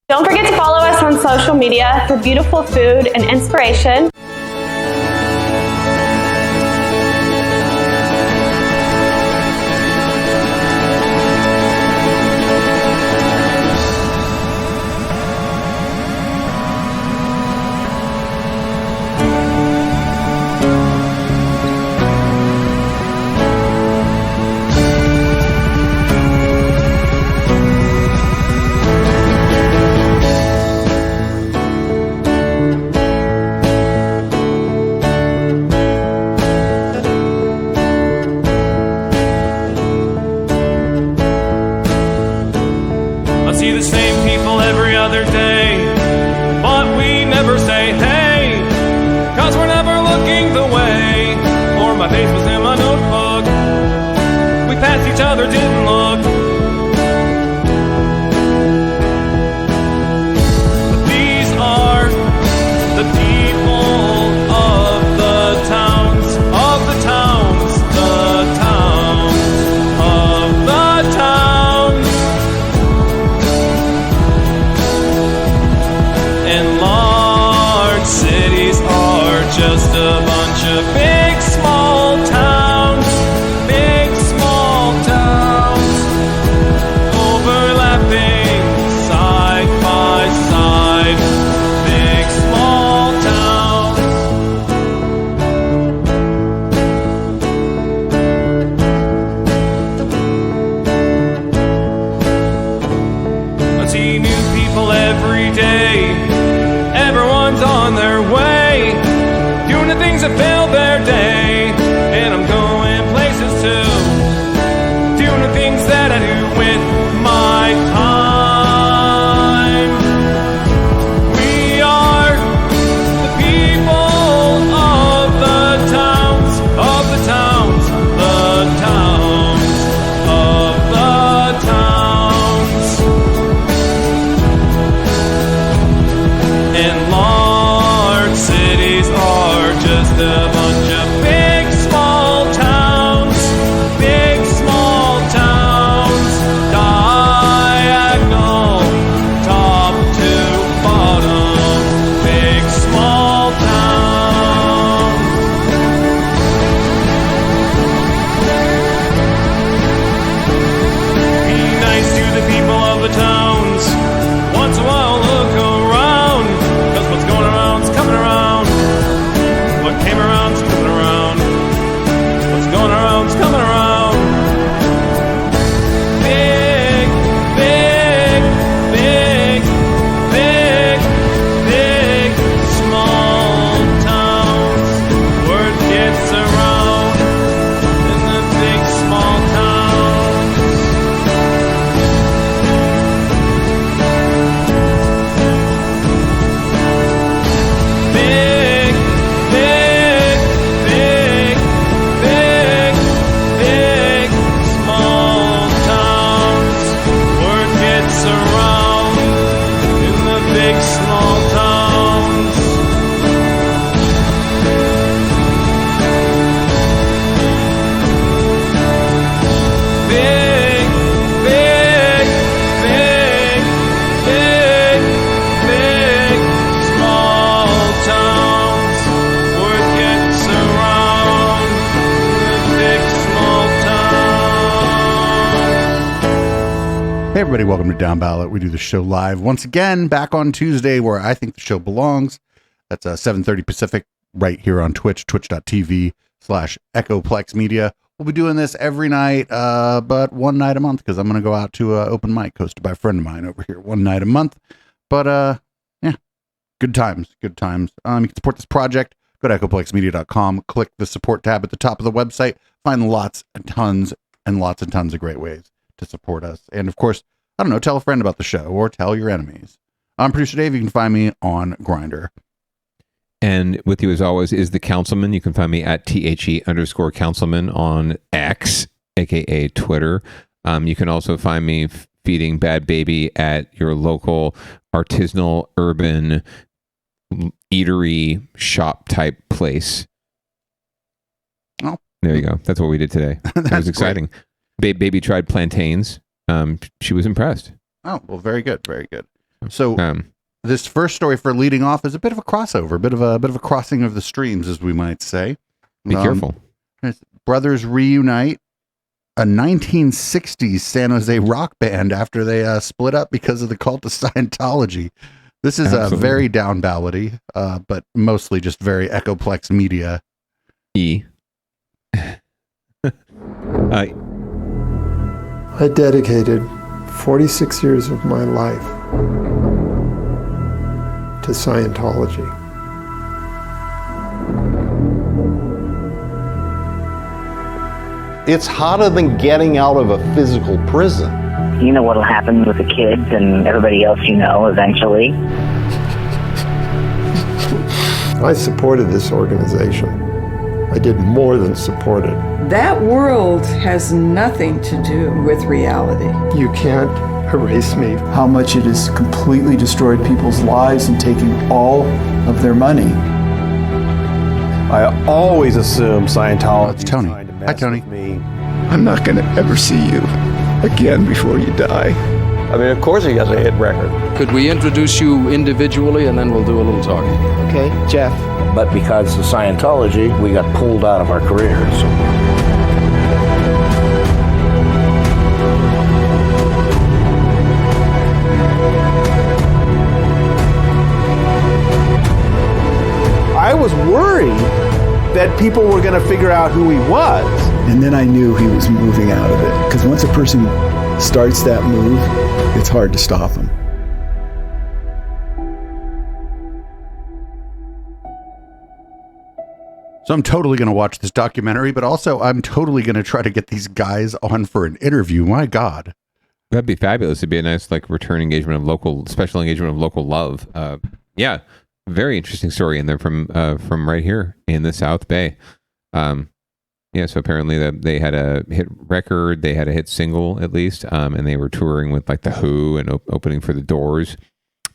Don't forget to follow us on social media for beautiful food and inspiration. See the same people every other day, but we never say hey, cause we're never looking the way, or my face was in my notebook. We passed each other, didn't look. But these are the people of the towns, of the towns, the towns, of the towns. And large cities are just a bunch of big small towns, big small towns, overlapping side by side, big small towns. I see new people every day. Everyone's on their way, doing the things that fill their day. And I'm going places too, doing the things that I do with my time. We are the people of the towns, of the towns, the towns, of the towns. And large cities are just a bunch of big small towns, big small towns, diagonal, top to bottom, big small towns. Be nice to the people of the towns. Once in a while look around, cause what's going around's coming around. What came around's coming around. What's going around's coming around. Big, big, big, big, big, small towns. Word gets around in the big small towns. Big, big, big, big, big, small towns. Word gets around in the big small towns. Big, big, big, big, big, small towns. Word gets around the big small towns. Hey everybody, welcome to Downballot. We do the show live once again, back on Tuesday where I think the show belongs. That's 7:30 Pacific right here on Twitch, twitch.tv/Echoplex Media. We'll be doing this every night, but one night a month because I'm going to go out to open mic hosted by a friend of mine over here one night a month. But yeah, good times, good times. You can support this project. Go to echoplexmedia.com, click the support tab at the top of the website, find lots and tons of great ways to support us. And of course, I don't know, tell a friend about the show or tell your enemies. I'm producer Dave. You can find me on Grindr. And with you, as always, is the Councilman. You can find me at THE_Councilman on X, aka Twitter. You can also find me feeding Bad Baby at your local artisanal urban eatery shop type place. Oh, there you go. That's what we did today. That was exciting. Baby tried plantains. She was impressed. Oh, well, very good. Very good. So this first story for leading off is a bit of a crossover, a bit of a crossing of the streams, as we might say. Be careful. Brothers reunite a 1960s San Jose rock band after they split up because of the cult of Scientology. This is very down-ballot-y, but mostly just very Echoplex media. I dedicated 46 years of my life to Scientology. It's harder than getting out of a physical prison. You know what'll happen with the kids and everybody else you know eventually. I supported this organization. I did more than support it. That world has nothing to do with reality. You can't erase me. How much it has completely destroyed people's lives and taking all of their money. I always assume Scientology It's Tony. is trying to mess Hi, Tony. with me. I'm not going to ever see you again before you die. I mean, of course he has a hit record. Could we introduce you individually and then we'll do a little talking? Okay, Jeff. But because of Scientology, we got pulled out of our careers. I was worried that people were going to figure out who he was. And then I knew he was moving out of it. Because once a person starts that move, it's hard to stop them. So I'm totally going to watch this documentary, but also I'm totally going to try to get these guys on for an interview. My God. That'd be fabulous. It'd be a nice return engagement of special engagement of local love. Yeah. Very interesting story in there from right here in the South Bay. Yeah, so apparently they had a hit record, they had a hit single at least, and they were touring with The Who and opening for the Doors.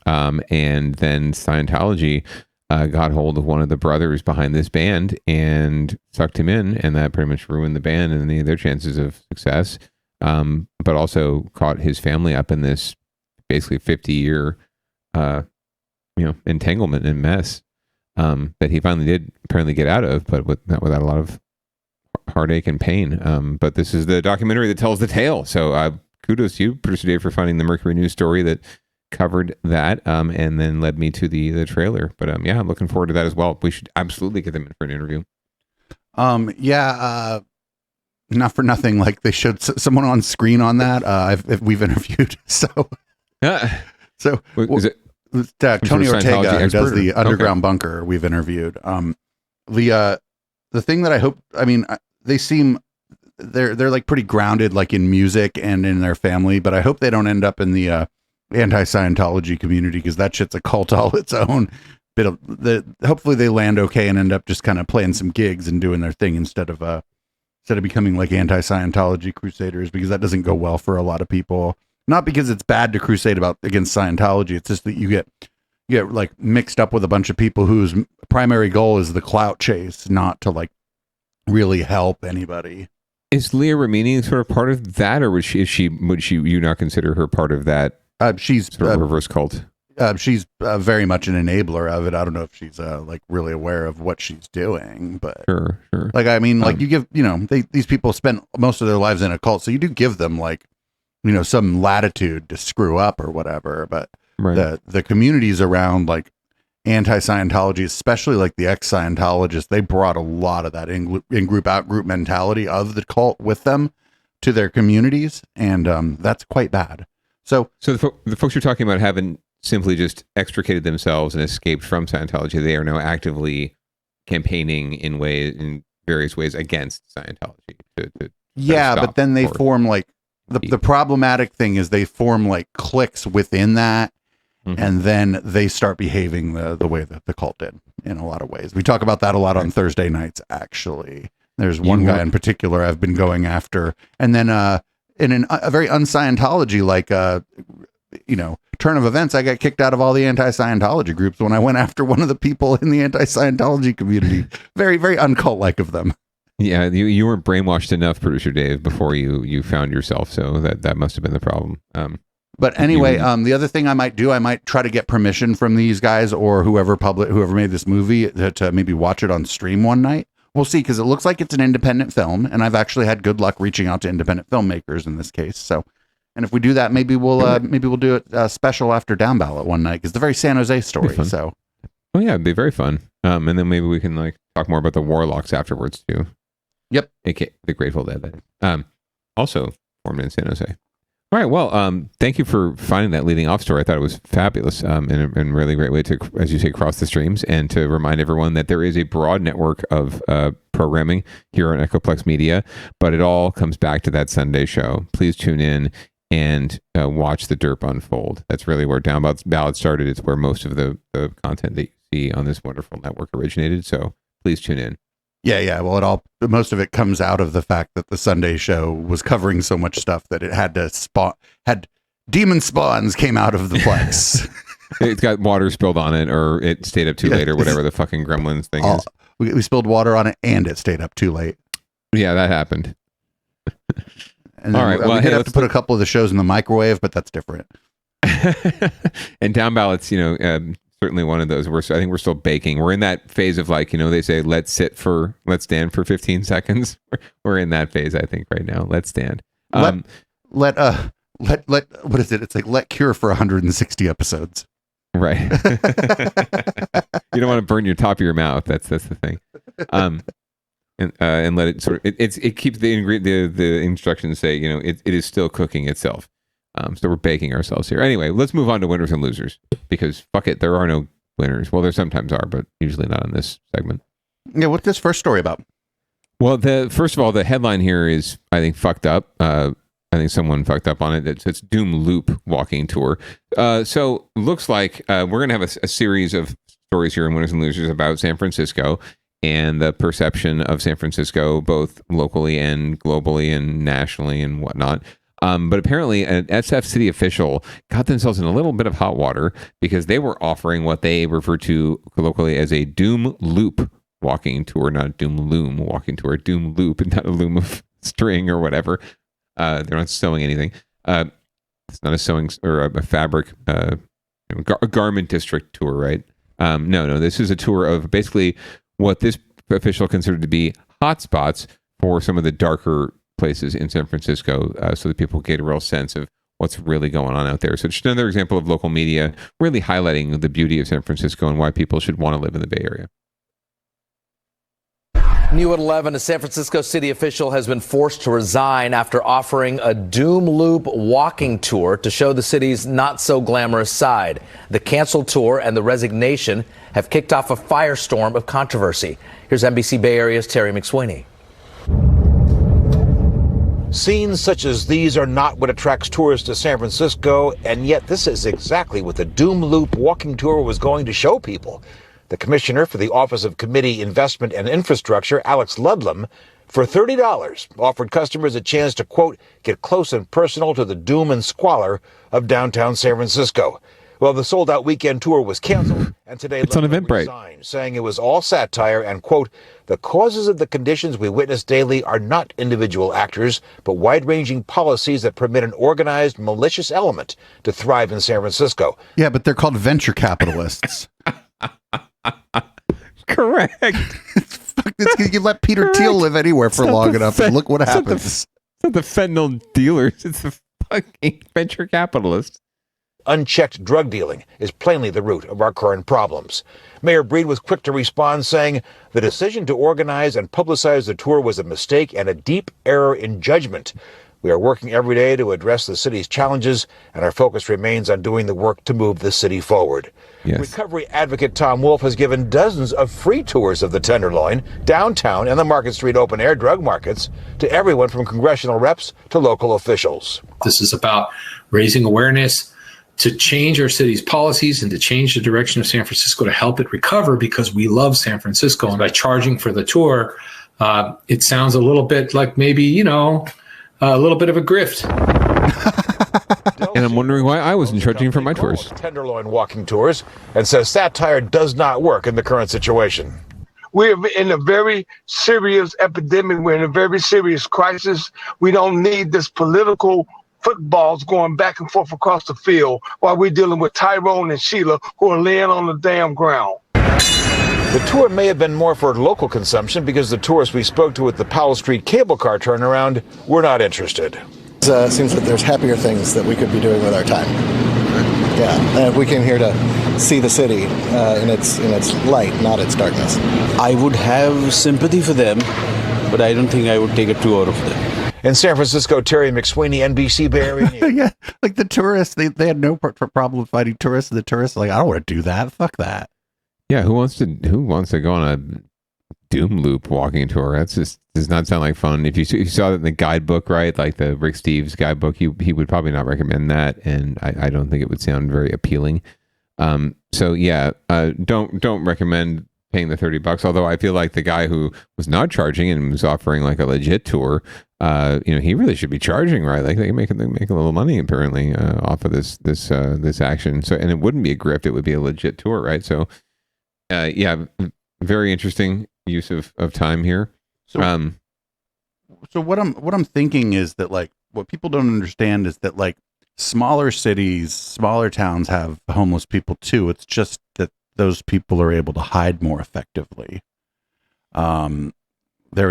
And then Scientology got hold of one of the brothers behind this band and sucked him in, and that pretty much ruined the band and their chances of success. But also caught his family up in this basically 50-year entanglement and mess that he finally did apparently get out of, but without a lot of heartache and pain. But this is the documentary that tells the tale. So kudos to you, Producer Dave, for finding the Mercury News story that covered that and then led me to the trailer. But I'm looking forward to that as well. We should absolutely get them in for an interview. Not for nothing, they showed someone on screen on that. We've interviewed. So Is it Tony Ortega, who does the Underground Okay. Bunker, we've interviewed. The thing that I hope, they seem they're pretty grounded in music and in their family, but I hope they don't end up in the anti-Scientology community, because that shit's a cult all its own. Hopefully they land okay and end up just kind of playing some gigs and doing their thing instead of becoming anti-Scientology crusaders, because that doesn't go well for a lot of people. Not because it's bad to crusade against Scientology. It's just that you get mixed up with a bunch of people whose primary goal is the clout chase, not to really help anybody. Is Leah Remini sort of part of that, or would you not consider her part of that? She's sort of reverse cult. She's very much an enabler of it. I don't know if she's really aware of what she's doing, but Sure. you give, these people spend most of their lives in a cult, so you do give them some latitude to screw up or whatever. But Right. the communities around anti-Scientology, especially the ex-Scientologists, they brought a lot of that in-group out-group mentality of the cult with them to their communities, and that's quite bad. So the folks you're talking about haven't simply just extricated themselves and escaped from Scientology. They are now actively campaigning in various ways against Scientology. But then they form the problematic thing is they form cliques within that. Mm-hmm. And then they start behaving the way that the cult did in a lot of ways. We talk about that a lot on Thursday nights, actually. There's one guy in particular I've been going after. And then in a very un-Scientology, turn of events, I got kicked out of all the anti-Scientology groups when I went after one of the people in the anti-Scientology community. Very, very uncult-like of them. Yeah, you weren't brainwashed enough, Producer Dave, before you found yourself. So that must have been the problem. But anyway, the other thing I might do, I might try to get permission from these guys or whoever made this movie to maybe watch it on stream one night. We'll see, because it looks like it's an independent film, and I've actually had good luck reaching out to independent filmmakers in this case. So, and if we do that, maybe we'll do it special after Downballot one night, because it's a very San Jose story. So, oh yeah, it'd be very fun. And then maybe we can like talk more about the Warlocks afterwards too. Yep, aka the Grateful Dead. Also formed in San Jose. All right. Well, thank you for finding that leading off story. I thought it was fabulous and a really great way to, as you say, cross the streams, and to remind everyone that there is a broad network of programming here on Echoplex Media, but it all comes back to that Sunday show. Please tune in and watch the derp unfold. That's really where Downballot started. It's where most of the content that you see on this wonderful network originated. So please tune in. Yeah. Well, most of it comes out of the fact that the Sunday show was covering so much stuff that it had demon spawns came out of the plex. It got water spilled on it, or it stayed up too late, or whatever the fucking gremlins thing is. We spilled water on it, and it stayed up too late. Yeah, that happened. And all right, well, we did have to put a couple of the shows in the microwave, but that's different. And Downballot's, certainly one of those. I think we're still baking. We're in that phase of like, they say, let's stand for 15 seconds. We're in that phase, I think, right now. Let's stand. Let what is it? It's like let cure for 160 episodes. Right. You don't want to burn your top of your mouth. That's the thing. And let it sort of, it keeps the instructions say, it is still cooking itself. So we're baking ourselves here. Anyway, let's move on to winners and losers, because fuck it, there are no winners. Well, there sometimes are, but usually not in this segment. Yeah, what's this first story about? Well, first of all, the headline here is, I think, fucked up. I think someone fucked up on it. It's Doom Loop walking tour. So looks like we're going to have a series of stories here in Winners and Losers about San Francisco and the perception of San Francisco, both locally and globally and nationally and whatnot. But apparently an SF city official got themselves in a little bit of hot water because they were offering what they refer to colloquially as a Doom Loop walking tour, not a Doom Loom walking tour, Doom Loop, and not a loom of string or whatever. They're not sewing anything. It's not a sewing or a fabric, a garment district tour, right? No, this is a tour of basically what this official considered to be hotspots for some of the darker places in San Francisco, so that people get a real sense of what's really going on out there. So just another example of local media really highlighting the beauty of San Francisco and why people should want to live in the Bay Area. New at 11, a San Francisco city official has been forced to resign after offering a Doom Loop walking tour to show the city's not so glamorous side. The canceled tour and the resignation have kicked off a firestorm of controversy. Here's NBC Bay Area's Terry McSweeney. Scenes such as these are not what attracts tourists to San Francisco, and yet this is exactly what the Doom Loop walking tour was going to show people. The commissioner for the Office of Committee Investment and Infrastructure, Alex Ludlam, for $30, offered customers a chance to, quote, get close and personal to the doom and squalor of downtown San Francisco. Well, the sold-out weekend tour was canceled, and today it's on Eventbrite, resigned, saying it was all satire and, quote, the causes of the conditions we witness daily are not individual actors, but wide-ranging policies that permit an organized, malicious element to thrive in San Francisco. Yeah, but they're called venture capitalists. Correct. You let Peter Thiel live anywhere for long enough, and look what happens. It's not the fentanyl dealers. It's the fucking venture capitalists. Unchecked drug dealing is plainly the root of our current problems. Mayor Breed was quick to respond, saying the decision to organize and publicize the tour was a mistake and a deep error in judgment. We are working every day to address the city's challenges, and our focus remains on doing the work to move the city forward. Yes. Recovery advocate Tom Wolfe has given dozens of free tours of the Tenderloin, downtown, and the Market Street open-air drug markets to everyone from congressional reps to local officials. This is about raising awareness to change our city's policies and to change the direction of San Francisco to help it recover, because we love San Francisco. And by charging for the tour, it sounds a little bit like maybe, a little bit of a grift. And I'm wondering why I wasn't charging for my tours. Tenderloin walking tours, and says satire does not work in the current situation. We're in a very serious epidemic. We're in a very serious crisis. We don't need this political footballs going back and forth across the field while we're dealing with Tyrone and Sheila who are laying on the damn ground. The tour may have been more for local consumption because the tourists we spoke to at the Powell Street cable car turnaround were not interested. It seems that there's happier things that we could be doing with our time. Yeah, and if we came here to see the city in its light, not its darkness. I would have sympathy for them, but I don't think I would take a tour of them. In San Francisco, Terry McSweeney, NBC Bay Area News. Yeah, like the tourists, they had no problem fighting tourists. The tourists are like, I don't want to do that. Fuck that. Yeah, who wants to go on a doom loop walking tour? That's just does not sound like fun. If you saw that in the guidebook, right, like the Rick Steves guidebook, he would probably not recommend that, and I don't think it would sound very appealing. So yeah, don't recommend paying the $30. Although I feel like the guy who was not charging and was offering like a legit tour, he really should be charging, right? Like they can make a little money apparently off of this action. So, and it wouldn't be a grift; it would be a legit tour, right? So. Yeah, very interesting use of time here. So what I'm thinking is that like what people don't understand is that like smaller cities, smaller towns have homeless people too. It's just that those people are able to hide more effectively. They're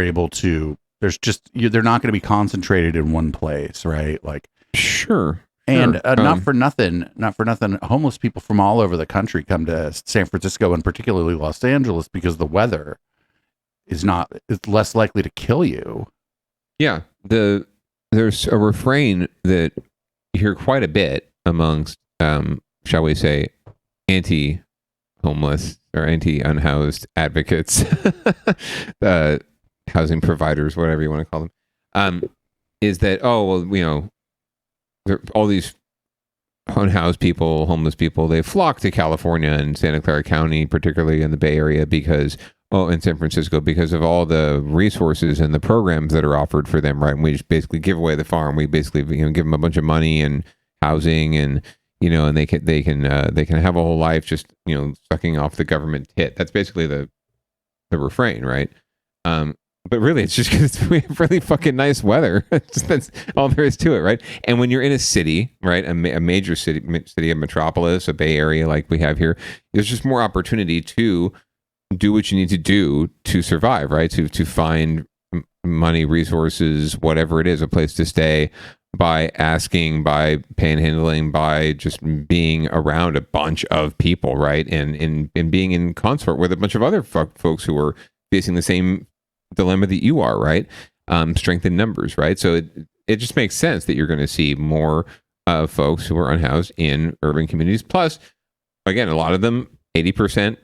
able to. They're not going to be concentrated in one place, right? Like sure. And not for nothing, homeless people from all over the country come to San Francisco and particularly Los Angeles because the weather is less likely to kill you. Yeah, there's a refrain that you hear quite a bit amongst, shall we say, anti-homeless or anti-unhoused advocates, housing providers, whatever you want to call them, is that all these unhoused people, homeless people, they flock to California and Santa Clara County, particularly in the Bay Area, in San Francisco, because of all the resources and the programs that are offered for them, right? And we just basically give away the farm. We basically, give them a bunch of money and housing, and and they can have a whole life just sucking off the government tit. That's basically the refrain, right? But really, it's just because we have really fucking nice weather. That's all there is to it, right? And when you're in a city, right, a major city, a metropolis, a Bay Area like we have here, there's just more opportunity to do what you need to do to survive, right? To find money, resources, whatever it is, a place to stay, by asking, by panhandling, by just being around a bunch of people, right? And being in consort with a bunch of other folks who are facing the same dilemma that you are, right? Strength in numbers, right? So it just makes sense that you're going to see more folks who are unhoused in urban communities. Plus, again, a lot of them, 80%,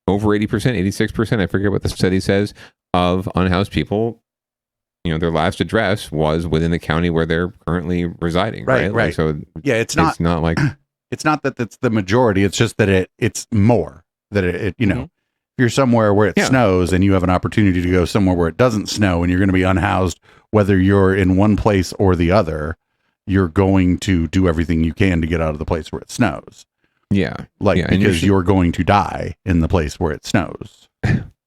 over 80%, 86%, I forget what the study says, of unhoused people, their last address was within the county where they're currently residing, right? Like, so yeah, it's not like it's not that it's the majority. It's just that it's more that it Mm-hmm. If you're somewhere where it snows and you have an opportunity to go somewhere where it doesn't snow and you're going to be unhoused, whether you're in one place or the other, you're going to do everything you can to get out of the place where it snows. Yeah. Because you're going to die in the place where it snows.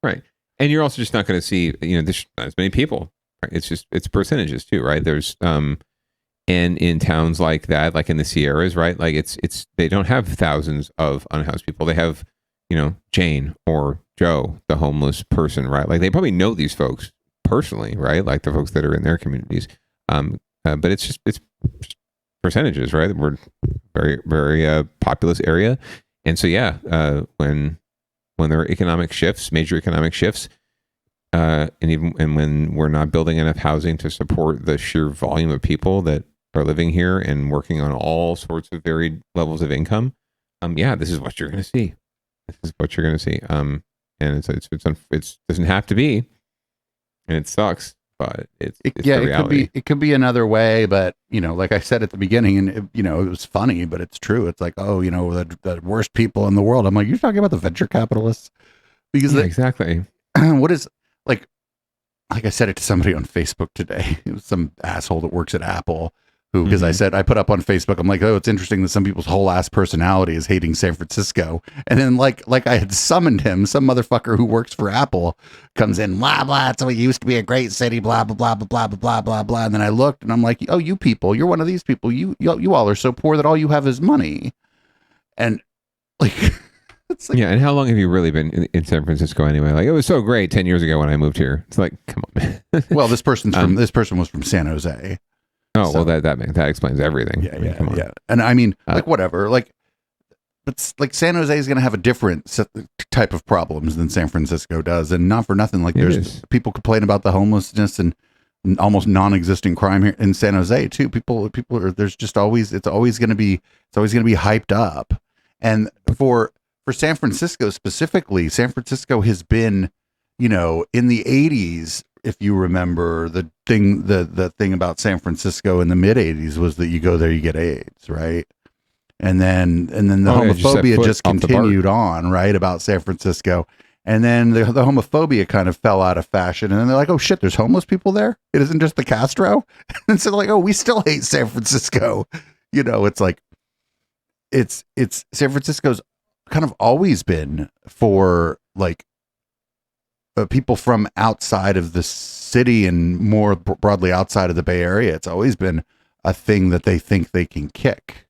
Right. And you're also just not going to see, there's not as many people. Right? It's percentages too, right? There's, and in towns like that, like in the Sierras, right? Like they don't have thousands of unhoused people. They have, Jane or Joe, the homeless person, right? Like they probably know these folks personally, right? Like the folks that are in their communities. But it's percentages, right? We're very, very populous area. And so, when there are economic shifts, major economic shifts, and when we're not building enough housing to support the sheer volume of people that are living here and working on all sorts of varied levels of income, this is what you're going to see. This is what you're going to see. And it doesn't have to be, and it sucks, but it's the reality. It could be another way, but like I said at the beginning, and it was funny, but it's true. It's like, the worst people in the world. I'm like, you're talking about the venture capitalists, because exactly. What is like I said it to somebody on Facebook today. It was some asshole that works at Apple who, because I said, I put up on Facebook, I'm like, oh, it's interesting that some people's whole ass personality is hating San Francisco. And then like I had summoned him, some motherfucker who works for Apple comes in, blah, blah, so it used to be a great city, blah, blah, blah, blah, blah, blah, blah, blah. And then I looked and I'm like, oh, you people, you're one of these people. You all are so poor that all you have is money. And like, it's like, yeah. And how long have you really been in San Francisco anyway? Like, it was so great 10 years ago when I moved here. It's like, come on, man. Well, this person was from San Jose. Oh, so, well, that explains everything. Yeah, yeah. And I mean, like, whatever. Like, but like San Jose is going to have a different type of problems than San Francisco does, and not for nothing. Like, there's people complain about the homelessness and almost non-existent crime here in San Jose too. People are, there's just always, it's always going to be hyped up. And for San Francisco specifically, San Francisco has been, in the 80s. If you remember, the thing about San Francisco in the mid 80s was that you go there, you get AIDS, right? And then the homophobia just continued on, right, about San Francisco. And then the homophobia kind of fell out of fashion. And then they're like, oh shit, there's homeless people there? It isn't just the Castro? And so like, oh, we still hate San Francisco. It's like, it's San Francisco's kind of always been for like, people from outside of the city and more broadly outside of the Bay Area. It's always been a thing that they think they can kick.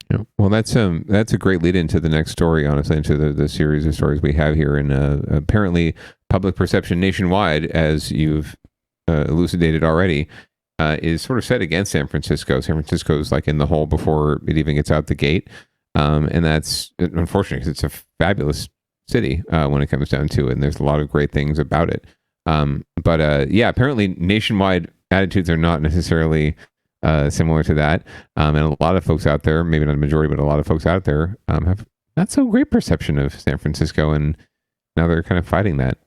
Yeah. Well, that's a great lead into the next story, honestly, into the series of stories we have here. And apparently public perception nationwide, as you've elucidated already, is sort of set against San Francisco. San Francisco's like in the hole before it even gets out the gate. And that's unfortunate because it's a fabulous city when it comes down to it, and there's a lot of great things about it. But apparently nationwide attitudes are not necessarily similar to that. And a lot of folks out there, maybe not a majority, but a lot of folks out there have not so great perception of San Francisco, and now they're kind of fighting that.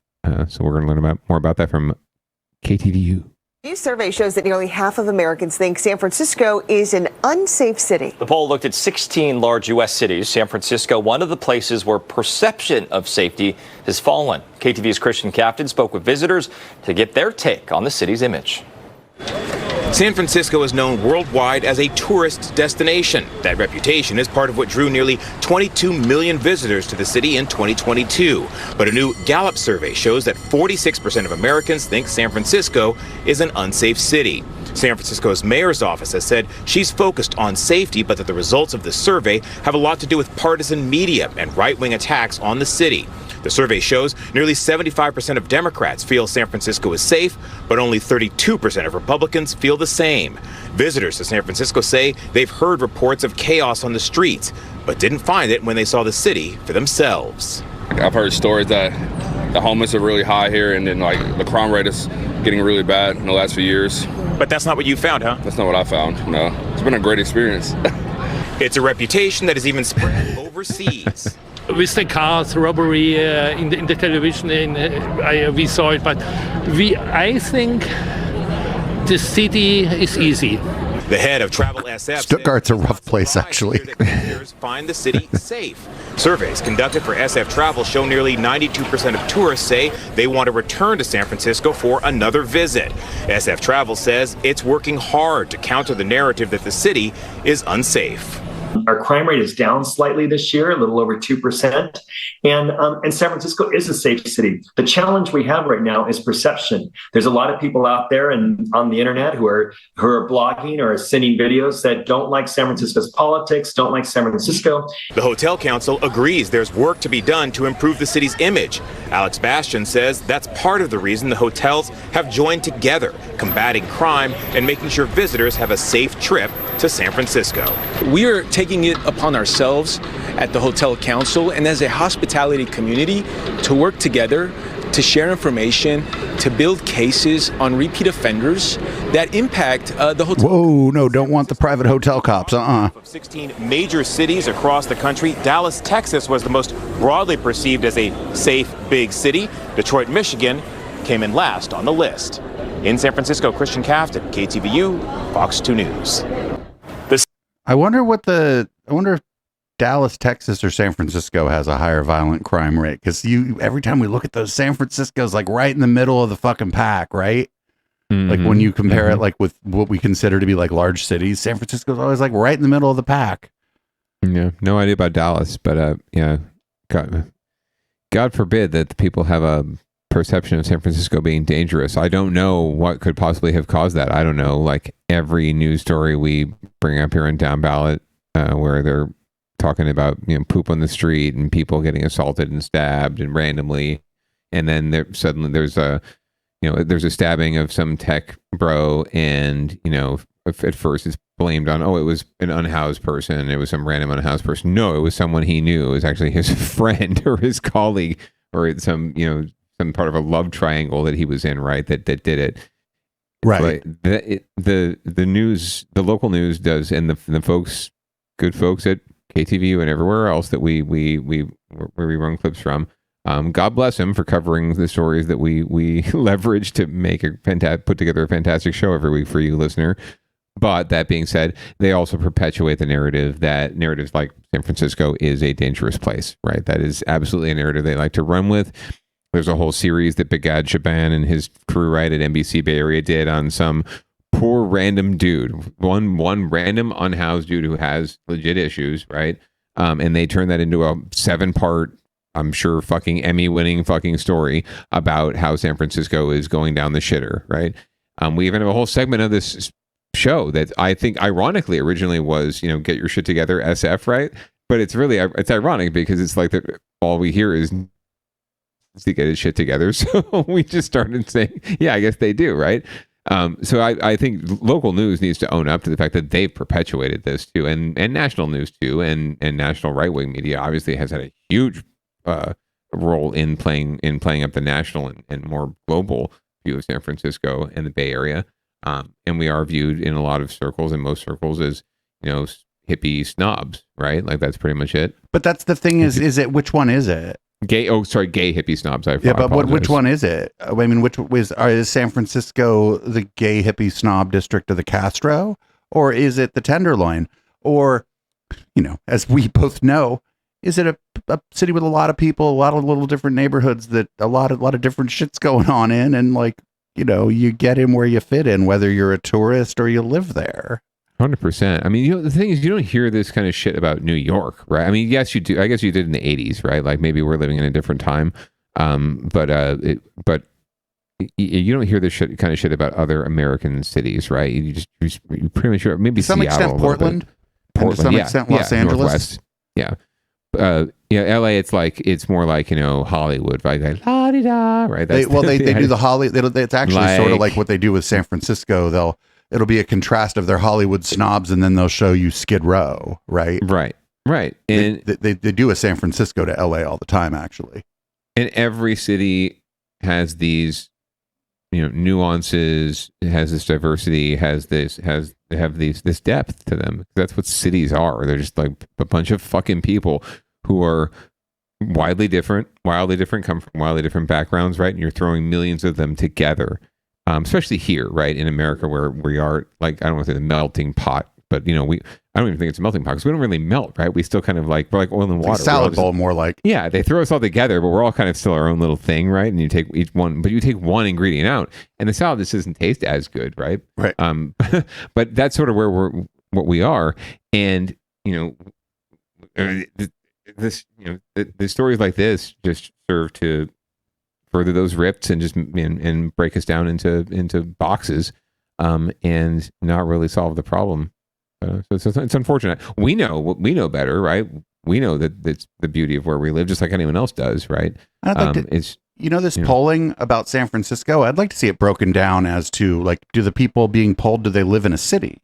So we're going to learn more about that from KTVU. A new survey shows that nearly half of Americans think San Francisco is an unsafe city. The poll looked at 16 large U.S. cities. San Francisco, one of the places where perception of safety has fallen. KTVU's Christian Captain spoke with visitors to get their take on the city's image. San Francisco is known worldwide as a tourist destination. That reputation is part of what drew nearly 22 million visitors to the city in 2022. But a new Gallup survey shows that 46% of Americans think San Francisco is an unsafe city. San Francisco's mayor's office has said she's focused on safety, but that the results of the survey have a lot to do with partisan media and right-wing attacks on the city. The survey shows nearly 75% of Democrats feel San Francisco is safe, but only 32% of Republicans feel the same. Visitors to San Francisco say they've heard reports of chaos on the streets, but didn't find it when they saw the city for themselves. I've heard stories that the homeless are really high here, and then like the crime rate is getting really bad in the last few years. But that's not what you found, huh? That's not what I found, no. It's been a great experience. It's a reputation that is even spread overseas. With the cars, robbery in the television, we saw it, but I think the city is easy. The head of Travel SF Stuttgart's a rough place, actually. Find the city safe. Surveys conducted for SF Travel show nearly 92% of tourists say they want to return to San Francisco for another visit. SF Travel says it's working hard to counter the narrative that the city is unsafe. Our crime rate is down slightly this year, a little over 2%. And San Francisco is a safe city. The challenge we have right now is perception. There's a lot of people out there and on the internet who are blogging or sending videos that don't like San Francisco's politics, don't like San Francisco. The Hotel Council agrees there's work to be done to improve the city's image. Alex Bastian says that's part of the reason the hotels have joined together, combating crime and making sure visitors have a safe trip to San Francisco. We are taking it upon ourselves at the Hotel Council and as a hospitality community to work together to share information, to build cases on repeat offenders that impact the hotel. Whoa, no, don't want the private hotel cops, Of 16 major cities across the country, Dallas, Texas was the most broadly perceived as a safe, big city. Detroit, Michigan came in last on the list. In San Francisco, Christian Captain, KTVU, Fox 2 News. I wonder if Dallas, Texas, or San Francisco has a higher violent crime rate, because every time we look at those, San Francisco's like right in the middle of the fucking pack, right? Like when you compare it like with what we consider to be like large cities, San Francisco's always like right in the middle of the pack. Yeah, no idea about Dallas, but yeah, God forbid that the people have a perception of San Francisco being dangerous. I don't know what could possibly have caused that. I don't know. Like every news story we bring up here on Downballot, where they're talking about poop on the street and people getting assaulted and stabbed and randomly, and then suddenly there's a stabbing of some tech bro, and at first it's blamed on, it was an unhoused person, it was some random unhoused person. No, it was someone he knew. It was actually his friend or his colleague or some part of a love triangle that he was in, right? That did it. Right. But the news, the local news does, and the good folks at KTVU and everywhere else that we run clips from. God bless him for covering the stories that we leverage to make put together a fantastic show every week for you, listener. But that being said, they also perpetuate the narrative that narratives like San Francisco is a dangerous place, right? That is absolutely a narrative they like to run with. There's a whole series that Begad Shaban and his crew, right, at NBC Bay Area did on some poor random dude, one random unhoused dude who has legit issues, right? And they turned that into a 7-part, I'm sure, fucking Emmy-winning fucking story about how San Francisco is going down the shitter, right? We even have a whole segment of this show that I think ironically originally was, get your shit together, SF, right? But it's ironic because it's like all we hear is to get his shit together. So we just started saying, yeah, I guess they do, right? So I think local news needs to own up to the fact that they've perpetuated this too, and national news too, and national right-wing media obviously has had a huge role in playing up the national and more global view of San Francisco and the Bay Area. And we are viewed in a lot of circles, in most circles, as hippie snobs, right? Like that's pretty much it. But that's the thing is it which one is it? Gay hippie snobs. Which one is it? I mean, is San Francisco the gay hippie snob district of the Castro, or is it the Tenderloin, or as we both know, is it a city with a lot of people, a lot of little different neighborhoods that a lot of different shit's going on in, and you get in where you fit in, whether you're a tourist or you live there. 100%. I mean, the thing is, you don't hear this kind of shit about New York, right? I mean, yes, you do. I guess you did in the 80s, right? Like maybe we're living in a different time. But you don't hear this kind of shit about other American cities, right? You pretty much maybe to some Seattle, extent Portland, to some extent Los Angeles. Northwest. Yeah. LA, it's more like, Hollywood, right? Like, la-di-da, right? They do the Hollywood. It's actually sort of like what they do with San Francisco. It'll be a contrast of their Hollywood snobs, and then they'll show you Skid Row, right? Right. And they do a San Francisco to LA all the time, actually. And every city has these, nuances, it has this diversity, this depth to them. That's what cities are. They're just like a bunch of fucking people who are wildly different, come from wildly different backgrounds, right? And you're throwing millions of them together. Especially here, right, in America, where we are, like, I don't want to say the melting pot, but I don't even think it's a melting pot because we don't really melt, right? We still kind of we're like oil and water. Like salad bowl, more like. Yeah, they throw us all together, but we're all kind of still our own little thing, right? And you take you take one ingredient out, and the salad just doesn't taste as good, right? Right. But that's sort of what we are, and the stories like this just serve to further those rifts and just and break us down into boxes, and not really solve the problem. So it's unfortunate. We know better, right? We know that it's the beauty of where we live, just like anyone else does, right? Polling about San Francisco, I'd like to see it broken down as to, like, do the people being polled, do they live in a city?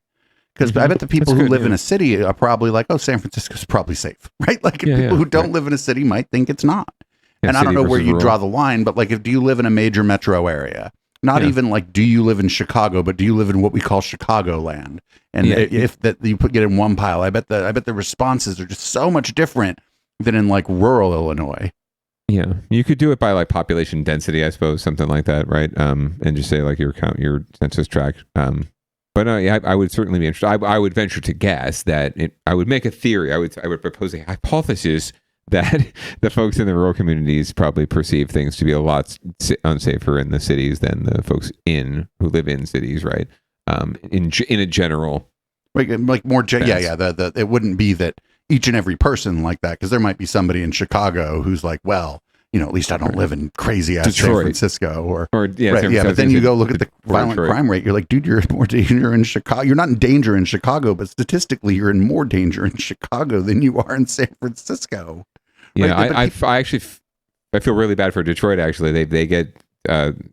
Because I bet the people who live in a city are probably like, San Francisco's probably safe, right? Like people who don't live in a city might think it's not. And I don't know where you draw the line, but like, do you live in a major metro area? Not even like, do you live in Chicago, but do you live in what we call Chicagoland? And if that you get in one pile, I bet the responses are just so much different than in like rural Illinois. Yeah, you could do it by like population density, I suppose, something like that, right? And just say like your census tract. But I would certainly be interested. I would venture to guess that I would make a theory. I would propose a hypothesis that the folks in the rural communities probably perceive things to be a lot unsafer in the cities than the folks who live in cities, right? In a general, like more, it wouldn't be that each and every person like that, because there might be somebody in Chicago who's like, well, at least I don't live in crazy ass San Francisco or San but then you go look at the violent crime rate. You're like, dude, you're in more danger in Chicago. You're not in danger in Chicago, but statistically, you're in more danger in Chicago than you are in San Francisco. Yeah, I feel really bad for Detroit. Actually, they get thrown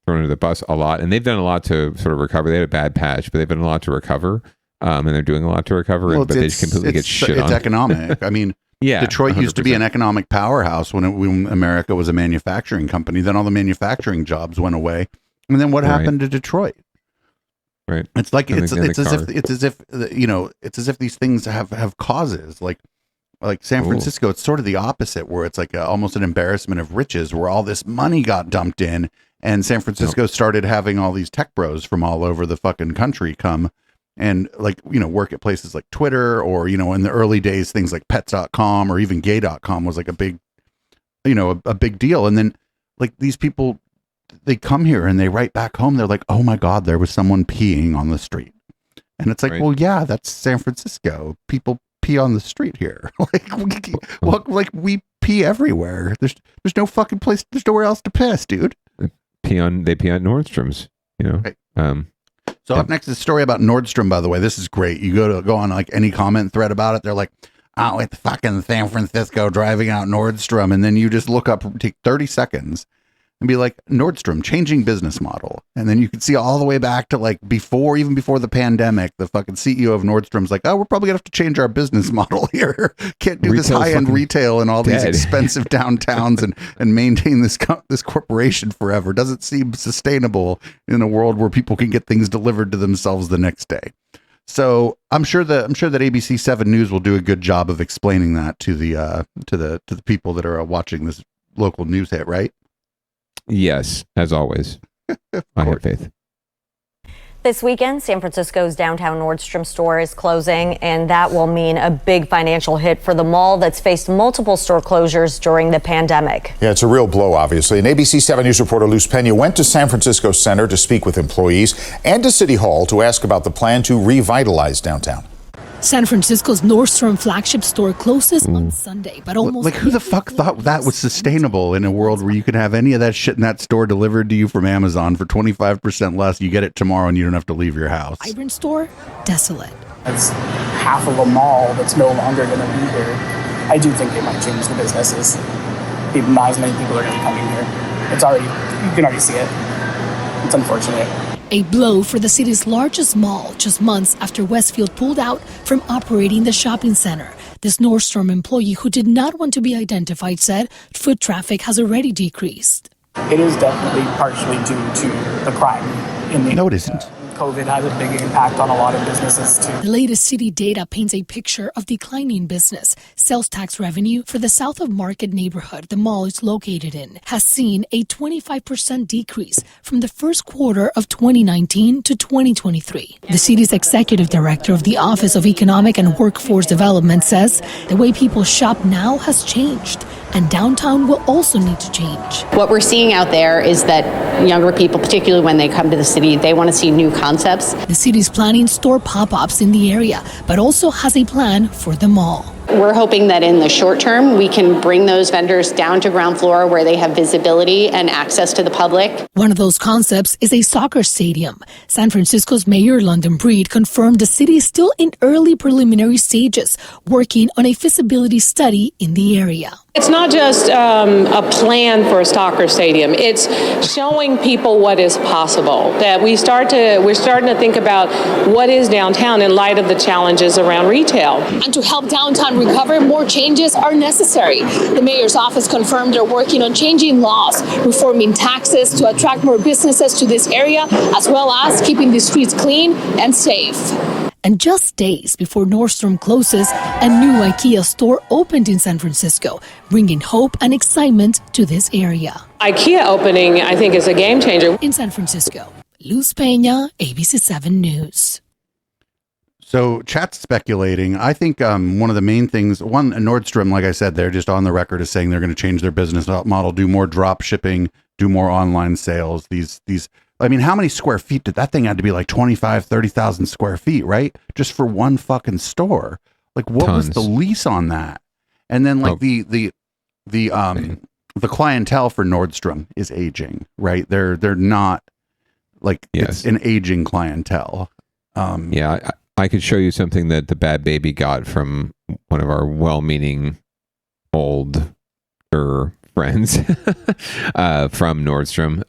under the bus a lot, and they've done a lot to sort of recover. They had a bad patch, but they've done a lot to recover, and they're doing a lot to recover. But they just completely get shit on. It's economic. I mean. Yeah, Detroit 100%. Used to be an economic powerhouse when America was a manufacturing company. Then all the manufacturing jobs went away, and then what happened to Detroit? Right. It's like it's as if these things have causes. Like San Francisco, it's sort of the opposite, where it's like almost an embarrassment of riches, where all this money got dumped in, and San Francisco started having all these tech bros from all over the fucking country come. And work at places like Twitter, or, in the early days, things like pets.com or even gay.com was like a big, a big deal. And then like these people, they come here and they write back home. They're like, oh my God, there was someone peeing on the street. And it's like, well, yeah, that's San Francisco. People pee on the street here. We pee everywhere. There's no fucking place. There's nowhere else to piss, dude. They pee on Nordstrom's, Right. So up next is a story about Nordstrom, by the way. This is great. You go on like any comment thread about it. They're like, oh, it's fucking San Francisco driving out Nordstrom. And then you just look up, take 30 seconds and be like, Nordstrom changing business model. And then you can see all the way back to like even before the pandemic, the fucking CEO of Nordstrom's like, oh, we're probably gonna have to change our business model here. Can't do this high-end retail in all these expensive downtowns and maintain this corporation forever. Doesn't seem sustainable in a world where people can get things delivered to themselves the next day. So I'm sure that ABC 7 News will do a good job of explaining that to the people that are watching this local news hit, right? Yes, as always. I have faith. This weekend, San Francisco's downtown Nordstrom store is closing, and that will mean a big financial hit for the mall that's faced multiple store closures during the pandemic. Yeah, it's a real blow, obviously. And ABC 7 News reporter Luz Pena went to San Francisco Center to speak with employees and to City Hall to ask about the plan to revitalize downtown. San Francisco's Nordstrom flagship store closes on Sunday, but almost like who the fuck thought that was sustainable in a world where you could have any of that shit in that store delivered to you from Amazon for 25% less. You get it tomorrow and you don't have to leave your house. Vibrant store, desolate. It's half of a mall that's no longer going to be here. I do think they might change the businesses. Not as many people are going to be coming here. You can already see it. It's unfortunate. A blow for the city's largest mall just months after Westfield pulled out from operating the shopping center. This Nordstrom employee who did not want to be identified said foot traffic has already decreased. It is definitely partially due to the crime in the No, it isn't. COVID has a big impact on a lot of businesses too. The latest city data paints a picture of declining business. Sales tax revenue for the South of Market neighborhood the mall is located in has seen a 25% decrease from the first quarter of 2019 to 2023. The city's executive director of the Office of Economic and Workforce Development says the way people shop now has changed, and downtown will also need to change. What we're seeing out there is that younger people, particularly when they come to the city, they want to see new concepts. The city's planning store pop-ups in the area, but also has a plan for the mall. We're hoping that in the short term, we can bring those vendors down to ground floor where they have visibility and access to the public. One of those concepts is a soccer stadium. San Francisco's Mayor London Breed confirmed the city is still in early preliminary stages, working on a feasibility study in the area. It's not just a plan for a soccer stadium. It's showing people what is possible. That we're starting to think about what is downtown in light of the challenges around retail. And to help downtown recover, more changes are necessary. The mayor's office confirmed they're working on changing laws, reforming taxes to attract more businesses to this area, as well as keeping the streets clean and safe. And just days before Nordstrom closes, a new IKEA store opened in San Francisco, bringing hope and excitement to this area. IKEA opening, I think, is a game changer. In San Francisco, Luz Pena, ABC 7 News. So chat's speculating. I think one of the main things, Nordstrom, like I said, they're just on the record as saying they're going to change their business model, do more drop shipping, do more online sales. I mean, how many square feet did that thing had to be? Like 25, 30,000 square feet, right? Just for one fucking store. Like what was the lease on that? And then like the clientele for Nordstrom is aging, right? They're not like it's an aging clientele. I could show you something that the bad baby got from one of our well-meaning older friends from Nordstrom.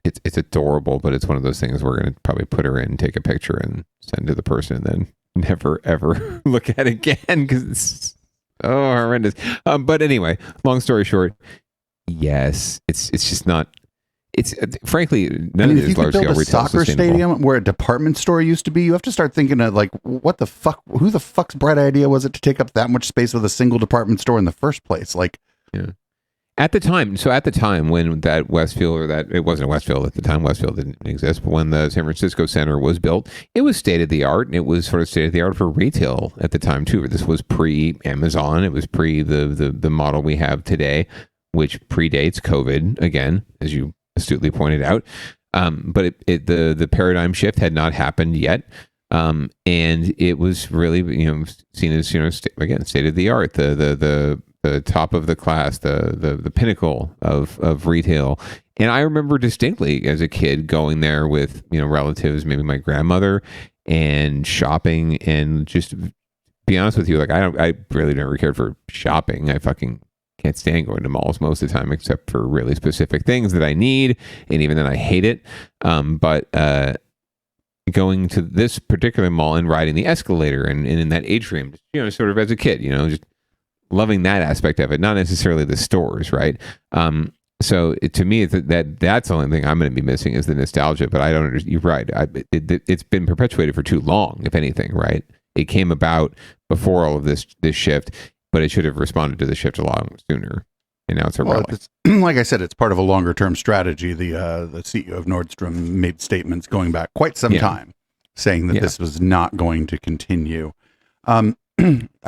It's adorable, but it's one of those things we're going to probably put her in, take a picture, and send to the person, and then never ever look at again because it's horrendous. But anyway, long story short, yes, it's just not. It's frankly none of it is large scale retail soccer stadium where a department store used to be. You have to start thinking of like, what the fuck? Who the fuck's bright idea was it to take up that much space with a single department store in the first place? Like, At the time when that Westfield, or that it wasn't Westfield at the time, Westfield didn't exist, but when the San Francisco Center was built, it was state of the art, and it was sort of state of the art for retail at the time too. This was pre-Amazon, it was pre the model we have today, which predates COVID again, as you astutely pointed out. But the paradigm shift had not happened yet, and it was really seen as again state of the art, the top of the class, the pinnacle of retail. And I remember distinctly as a kid going there with relatives, maybe my grandmother, and shopping, and just be honest with you, like I really never cared for shopping. I fucking can't stand going to malls most of the time, except for really specific things that I need, and even then I hate it. But going to this particular mall and riding the escalator and in that atrium, sort of as a kid, just loving that aspect of it, not necessarily the stores, right? So to me, that's the only thing I'm going to be missing is the nostalgia. But I don't understand. You're right. It's been perpetuated for too long, if anything, right? It came about before all of this shift, but it should have responded to the shift a lot sooner. And now it's a relic. Like I said, it's part of a longer term strategy. The CEO of Nordstrom made statements going back quite some time saying that this was not going to continue. I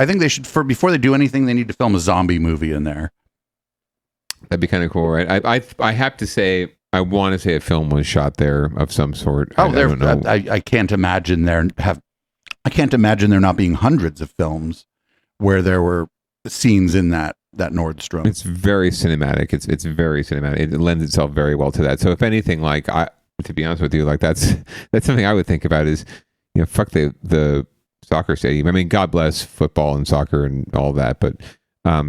think they should, before they do anything, they need to film a zombie movie in there. That'd be kind of cool, right? I have to say, I want to say a film was shot there of some sort. I don't know. I can't imagine there not being hundreds of films where there were scenes in that Nordstrom. It's very cinematic. It's very cinematic. It lends itself very well to that. So if anything, like to be honest with you, like that's something I would think about is, fuck the soccer stadium. I mean, God bless football and soccer and all that, but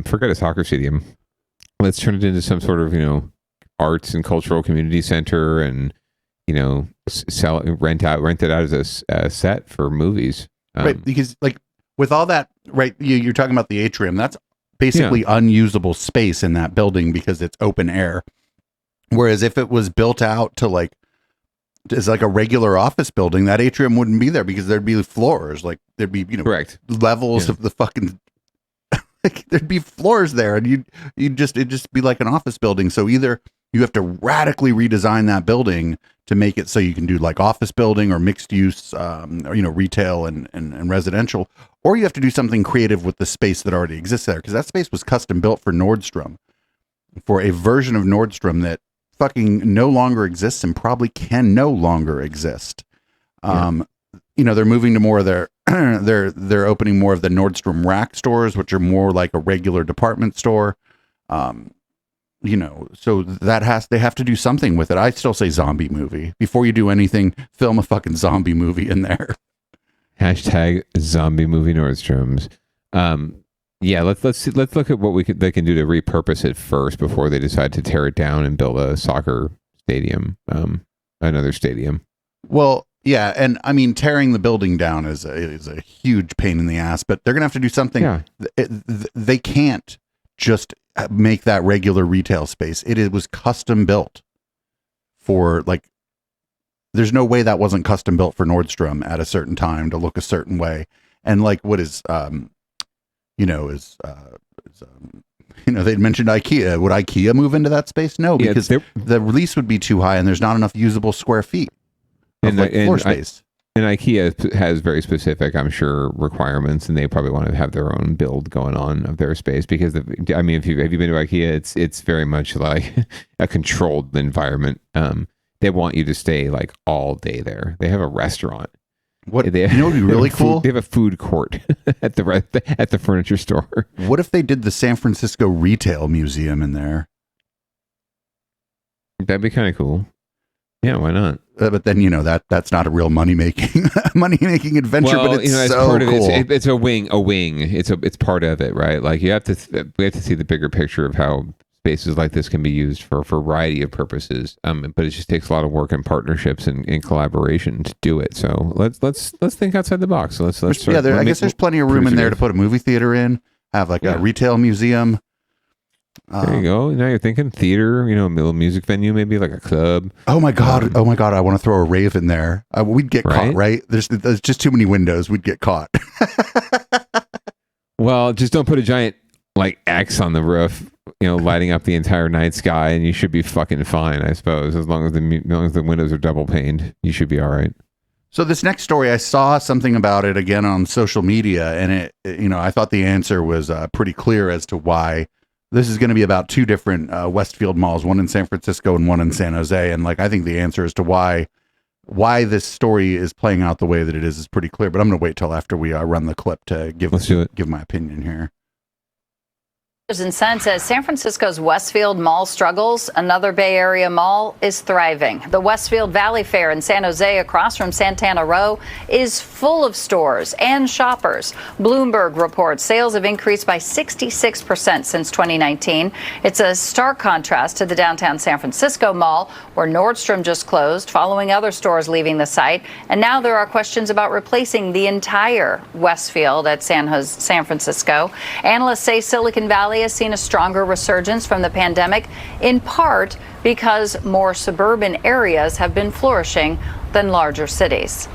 forget a soccer stadium. Let's turn it into some sort of arts and cultural community center, and rent it out as a set for movies. Right, because like with all that, right? You're talking about the atrium. That's basically unusable space in that building because it's open air. Whereas if it was built out to as a regular office building, that atrium wouldn't be there because there'd be floors. Like there'd be correct levels of the fucking. There'd be floors there, and it'd just be like an office building. So either you have to radically redesign that building to make it so you can do like office building or mixed use, or, retail and residential, or you have to do something creative with the space that already exists there. Because that space was custom built for Nordstrom, for a version of Nordstrom that fucking no longer exists and probably can no longer exist. They're moving to more of their they're opening more of the Nordstrom Rack stores, which are more like a regular department store. So they have to do something with it. I still say zombie movie. Before you do anything, film a fucking zombie movie in there. Hashtag zombie movie Nordstrom's. Let's look at what they can do to repurpose it first before they decide to tear it down and build a soccer stadium, another stadium. Well, yeah, and I mean, tearing the building down is a huge pain in the ass, but they're gonna have to do something. Yeah. They can't just make that regular retail space. It was custom built for there's no way that wasn't custom built for Nordstrom at a certain time to look a certain way. And what is they'd mentioned IKEA. Would IKEA move into that space? No, because the lease would be too high and there's not enough usable square feet of floor space. And IKEA has very specific, I'm sure, requirements, and they probably want to have their own build going on of their space because, have you been to IKEA? It's very much like a controlled environment. They want you to stay like all day there. They have a restaurant. What they have, you know would be really cool? They have a food court at the furniture store. What if they did the San Francisco Retail Museum in there? That'd be kind of cool. Yeah, why not? But then that's not a real money making adventure. Well, but it's it's so part of cool. it's a wing. It's part of it, right? Like we have to see the bigger picture of how spaces like this can be used for a variety of purposes. But it just takes a lot of work and partnerships and collaboration to do it. So let's think outside the box. So let's start, I guess there's plenty of room in there to put a movie theater in. Have like a retail museum. There you go. Now you're thinking theater, a little music venue, maybe like a club. Oh my god! I want to throw a rave in there. We'd get caught, right? There's just too many windows. We'd get caught. Well, just don't put a giant like X on the roof, lighting up the entire night sky, and you should be fucking fine, I suppose. As long as the windows are double paned, you should be all right. So this next story, I saw something about it again on social media, and I thought the answer was pretty clear as to why. This is going to be about two different Westfield malls, one in San Francisco and one in San Jose. And I think the answer as to why this story is playing out the way that it is pretty clear. But I'm going to wait till after we run the clip to give my opinion here. In sense, as San Francisco's Westfield Mall struggles, another Bay Area mall is thriving. The Westfield Valley Fair in San Jose, across from Santana Row, is full of stores and shoppers. Bloomberg reports sales have increased by 66% since 2019. It's a stark contrast to the downtown San Francisco mall, where Nordstrom just closed, following other stores leaving the site. And now there are questions about replacing the entire Westfield at San Francisco. Analysts say Silicon Valley has seen a stronger resurgence from the pandemic, in part because more suburban areas have been flourishing than larger cities.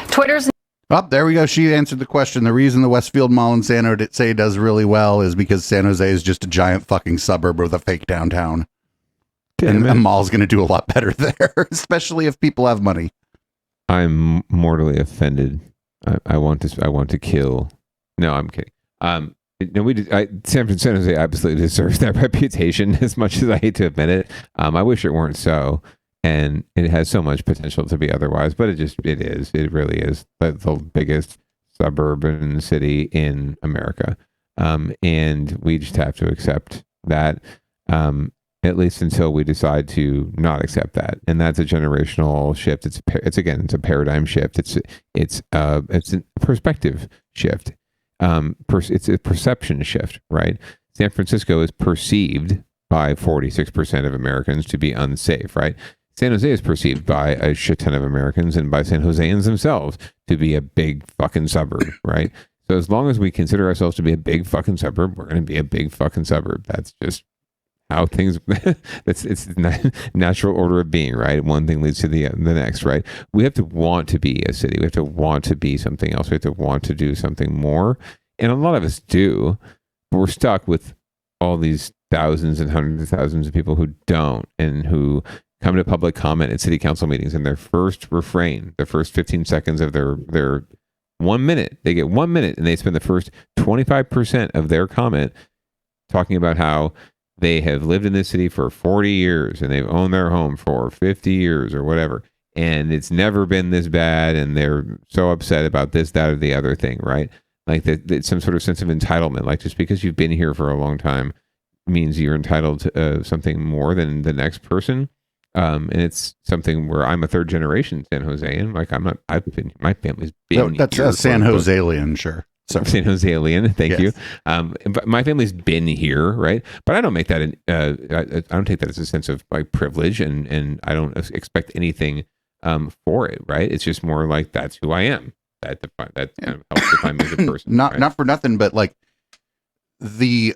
Twitter's there we go. She answered the question. The reason the Westfield Mall in San Jose does really well is because San Jose is just a giant fucking suburb with a fake downtown. And a mall's going to do a lot better there, especially if people have money. I'm mortally offended. I want to kill. No, I'm kidding. San Jose absolutely deserves that reputation, as much as I hate to admit it. I wish it weren't so, and it has so much potential to be otherwise, but it is. It really is the biggest suburban city in America, and we just have to accept that, at least until we decide to not accept that, and that's a generational shift. It's a paradigm shift. It's a perspective shift. It's a perception shift, right? San Francisco is perceived by 46% of Americans to be unsafe, right? San Jose is perceived by a shit ton of Americans and by San Joseans themselves to be a big fucking suburb, right? So as long as we consider ourselves to be a big fucking suburb, we're going to be a big fucking suburb. That's just how things, it's natural order of being, right? One thing leads to the next, right? We have to want to be a city. We have to want to be something else. We have to want to do something more. And a lot of us do, but we're stuck with all these thousands and hundreds of thousands of people who don't, and who come to public comment at city council meetings, and their first refrain, the first 15 seconds of their 1 minute, they get 1 minute, and they spend the first 25% of their comment talking about how they have lived in this city for 40 years and they've owned their home for 50 years or whatever. And it's never been this bad. And they're so upset about this, that, or the other thing, right? Like that some sort of sense of entitlement. Like just because you've been here for a long time means you're entitled to something more than the next person. And it's something where I'm a third generation San Josean. Like my family's been that's here a San Josean, sure. San Josean, thank you. But my family's been here, right? But I don't make that. I don't take that as a sense of like privilege, and I don't expect anything for it, right? It's just more like that's who I am. That kind of helps define me as a person. Not for nothing, but like the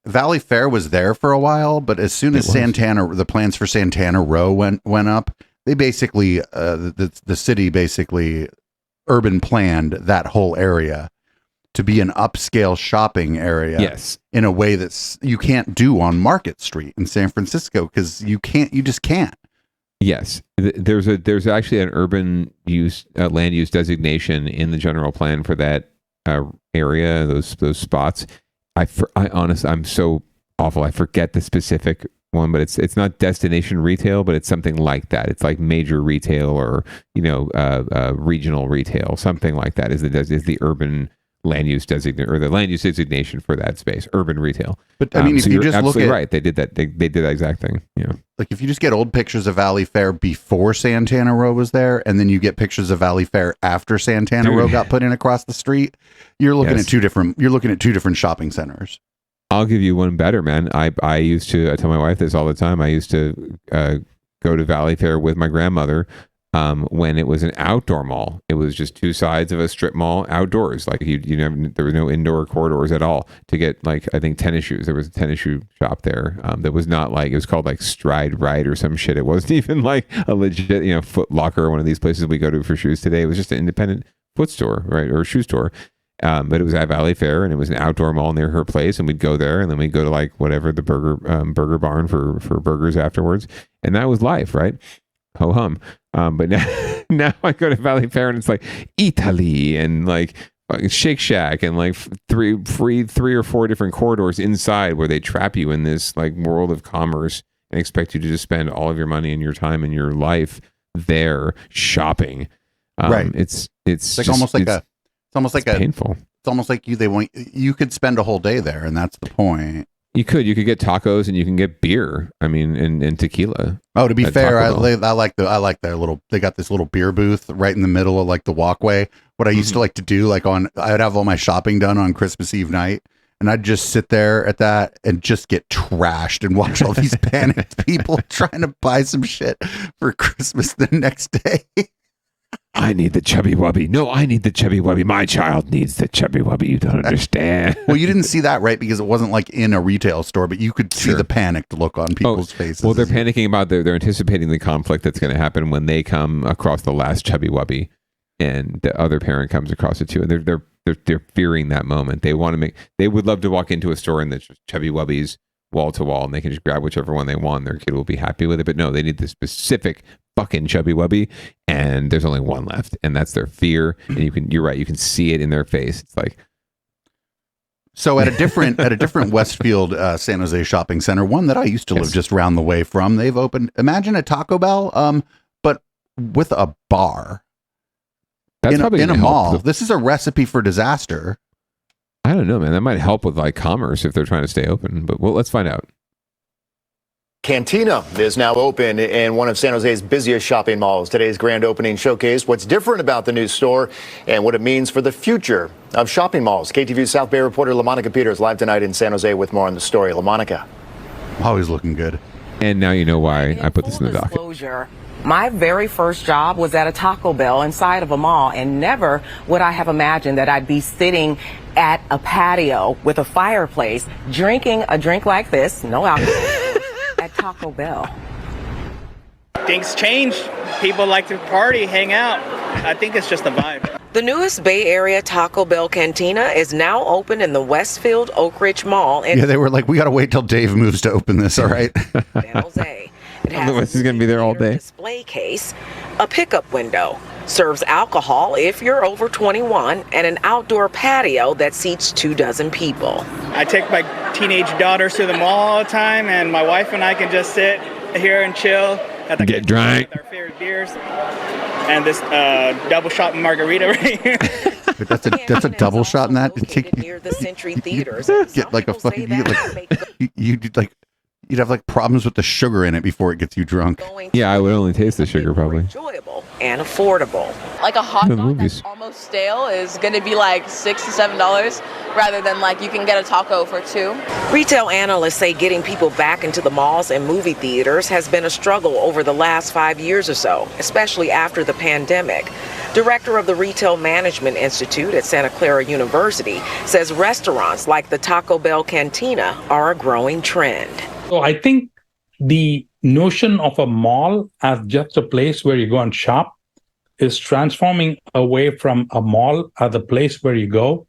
Valley Fair was there for a while, but as soon as the plans for Santana Row went up, they basically the city basically urban planned that whole area to be an upscale shopping area, yes, in a way that's you can't do on Market Street in San Francisco, because you just can't. Yes, there's actually an urban use land use designation in the general plan for that area, those spots. I honestly, I'm so awful. I forget the specific one, but it's not destination retail, but it's something like that. It's like major retail or regional retail, something like that. Is the urban land use designation or the land use designation for that space, urban retail. But I mean, if so you you're just look absolutely at right, they did that. They did that exact thing. Yeah. Like if you just get old pictures of Valley Fair before Santana Row was there, and then you get pictures of Valley Fair after Santana Row got put in across the street, you're looking at two different shopping centers. I'll give you one better, man. I used to, I tell my wife this all the time. I used to go to Valley Fair with my grandmother when it was an outdoor mall. It was just two sides of a strip mall outdoors. Like there were no indoor corridors at all to get like, I think tennis shoes. There was a tennis shoe shop there that was not like, it was called like Stride Ride or some shit. It wasn't even like a legit, Foot Locker or one of these places we go to for shoes today. It was just an independent foot store, right? Or shoe store. But it was at Valley Fair, and it was an outdoor mall near her place, and we'd go there, and then we'd go to like whatever the burger barn for burgers afterwards, and that was life, right? Ho hum. But now I go to Valley Fair, and it's like Italy and like Shake Shack and like three or four different corridors inside where they trap you in this like world of commerce and expect you to just spend all of your money and your time and your life there shopping. Right. It's like just, almost like a. It's almost like painful. It's almost like you could spend a whole day there, and that's the point. You could get tacos and you can get beer. I mean, and tequila. Oh, to be fair, I like their little. They got this little beer booth right in the middle of like the walkway. What I used to like to do, like I'd have all my shopping done on Christmas Eve night, and I'd just sit there at that and just get trashed and watch all these panicked people trying to buy some shit for Christmas the next day. I need the chubby wubby. No, I need the chubby wubby. My child needs the chubby wubby. You don't understand. Well, you didn't see that, right? Because it wasn't like in a retail store, but you could see the panicked look on people's faces. Well, they're panicking about they're anticipating the conflict that's going to happen when they come across the last chubby wubby, and the other parent comes across it too, and they're fearing that moment. They would love to walk into a store and there's just chubby wubbies wall to wall, and they can just grab whichever one they want. Their kid will be happy with it, but no, they need the specific fucking chubby wubby, and there's only one left, and that's their fear. And you're right, you can see it in their face. It's like, so at a different Westfield San Jose shopping center, one that I used to live just around the way from, they've opened, imagine a Taco Bell, but with a bar. That's probably in a help. mall. This is a recipe for disaster. I don't know, man. That might help with like commerce if they're trying to stay open, but let's find out. Cantina is now open in one of San Jose's busiest shopping malls. Today's grand opening showcased what's different about the new store and what it means for the future of shopping malls. KTVU South Bay reporter LaMonica Peters live tonight in San Jose with more on the story. LaMonica. Always looking good. And now you know why I put this in the docket. My very first job was at a Taco Bell inside of a mall, and never would I have imagined that I'd be sitting at a patio with a fireplace, drinking a drink like this, no alcohol, at Taco Bell. Things change. People like to party, hang out. I think it's just a vibe. The newest Bay Area Taco Bell Cantina is now open in the Westfield Oak Ridge Mall. Yeah, they were like, we got to wait till Dave moves to open this, all right? San Jose. It has Otherwise, he's going to be there all day. Display case, a pickup window, serves alcohol if you're over 21, and an outdoor patio that seats 24 people. I take my teenage daughters to the mall all the time, and my wife and I can just sit here and chill at the get drunk with our favorite beers and this double shot margarita right here. That's a double shot in that. Near the Century Theaters. Get like a fucking you'd have like problems with the sugar in it before it gets you drunk. Yeah, I would only taste the sugar probably. Enjoyable and affordable. Like a hot dog that's almost stale is going to be like $6 to $7 rather than like you can get a taco for $2. Retail analysts say getting people back into the malls and movie theaters has been a struggle over the last 5 years or so, especially after the pandemic. Director of the Retail Management Institute at Santa Clara University says restaurants like the Taco Bell Cantina are a growing trend. So I think the notion of a mall as just a place where you go and shop is transforming away from a mall as a place where you go,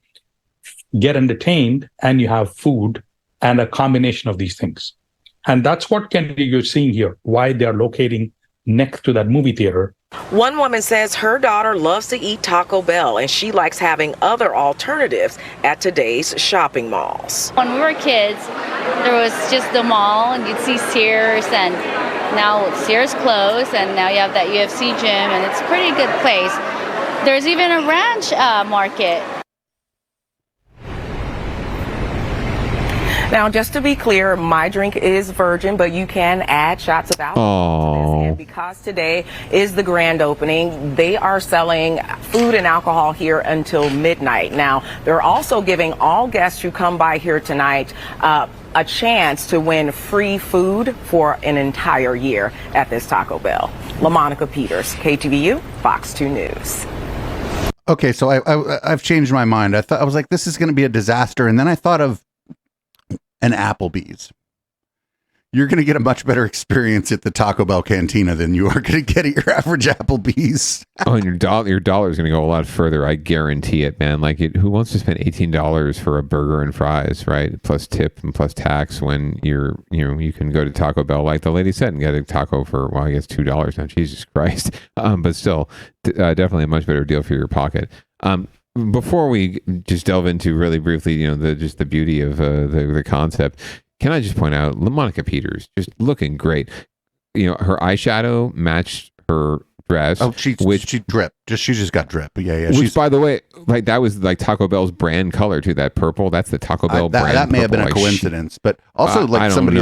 get entertained, and you have food and a combination of these things. And that's what you're seeing here, why they're locating next to that movie theater. One woman says her daughter loves to eat Taco Bell and she likes having other alternatives at today's shopping malls. When we were kids, there was just the mall and you'd see Sears, and now Sears closed and now you have that UFC gym and it's a pretty good place. There's even a ranch market. Now, just to be clear, my drink is virgin, but you can add shots of alcohol to this. And because today is the grand opening, they are selling food and alcohol here until midnight. Now, they're also giving all guests who come by here tonight a chance to win free food for an entire year at this Taco Bell. LaMonica Peters, KTVU, Fox 2 News. Okay, so I've changed my mind. I was like, this is going to be a disaster, and then I thought of an Applebee's. You're going to get a much better experience at the Taco Bell Cantina than you are going to get at your average Applebee's. Oh, and your dollar is going to go a lot further. I guarantee it, man. Like, who wants to spend $18 for a burger and fries, right? Plus tip and plus tax when you can go to Taco Bell, like the lady said, and get a taco for, well, I guess $2 now. Jesus Christ. But still, definitely a much better deal for your pocket. Before we just delve into really briefly, just the beauty of the concept, can I just point out LaMonica Peters just looking great. Her eyeshadow matched her dress. Oh, she dripped. She just got drip. Yeah. Which, by the way, like that was like Taco Bell's brand color too. That purple, that's the Taco Bell brand. That may have been a coincidence, but also somebody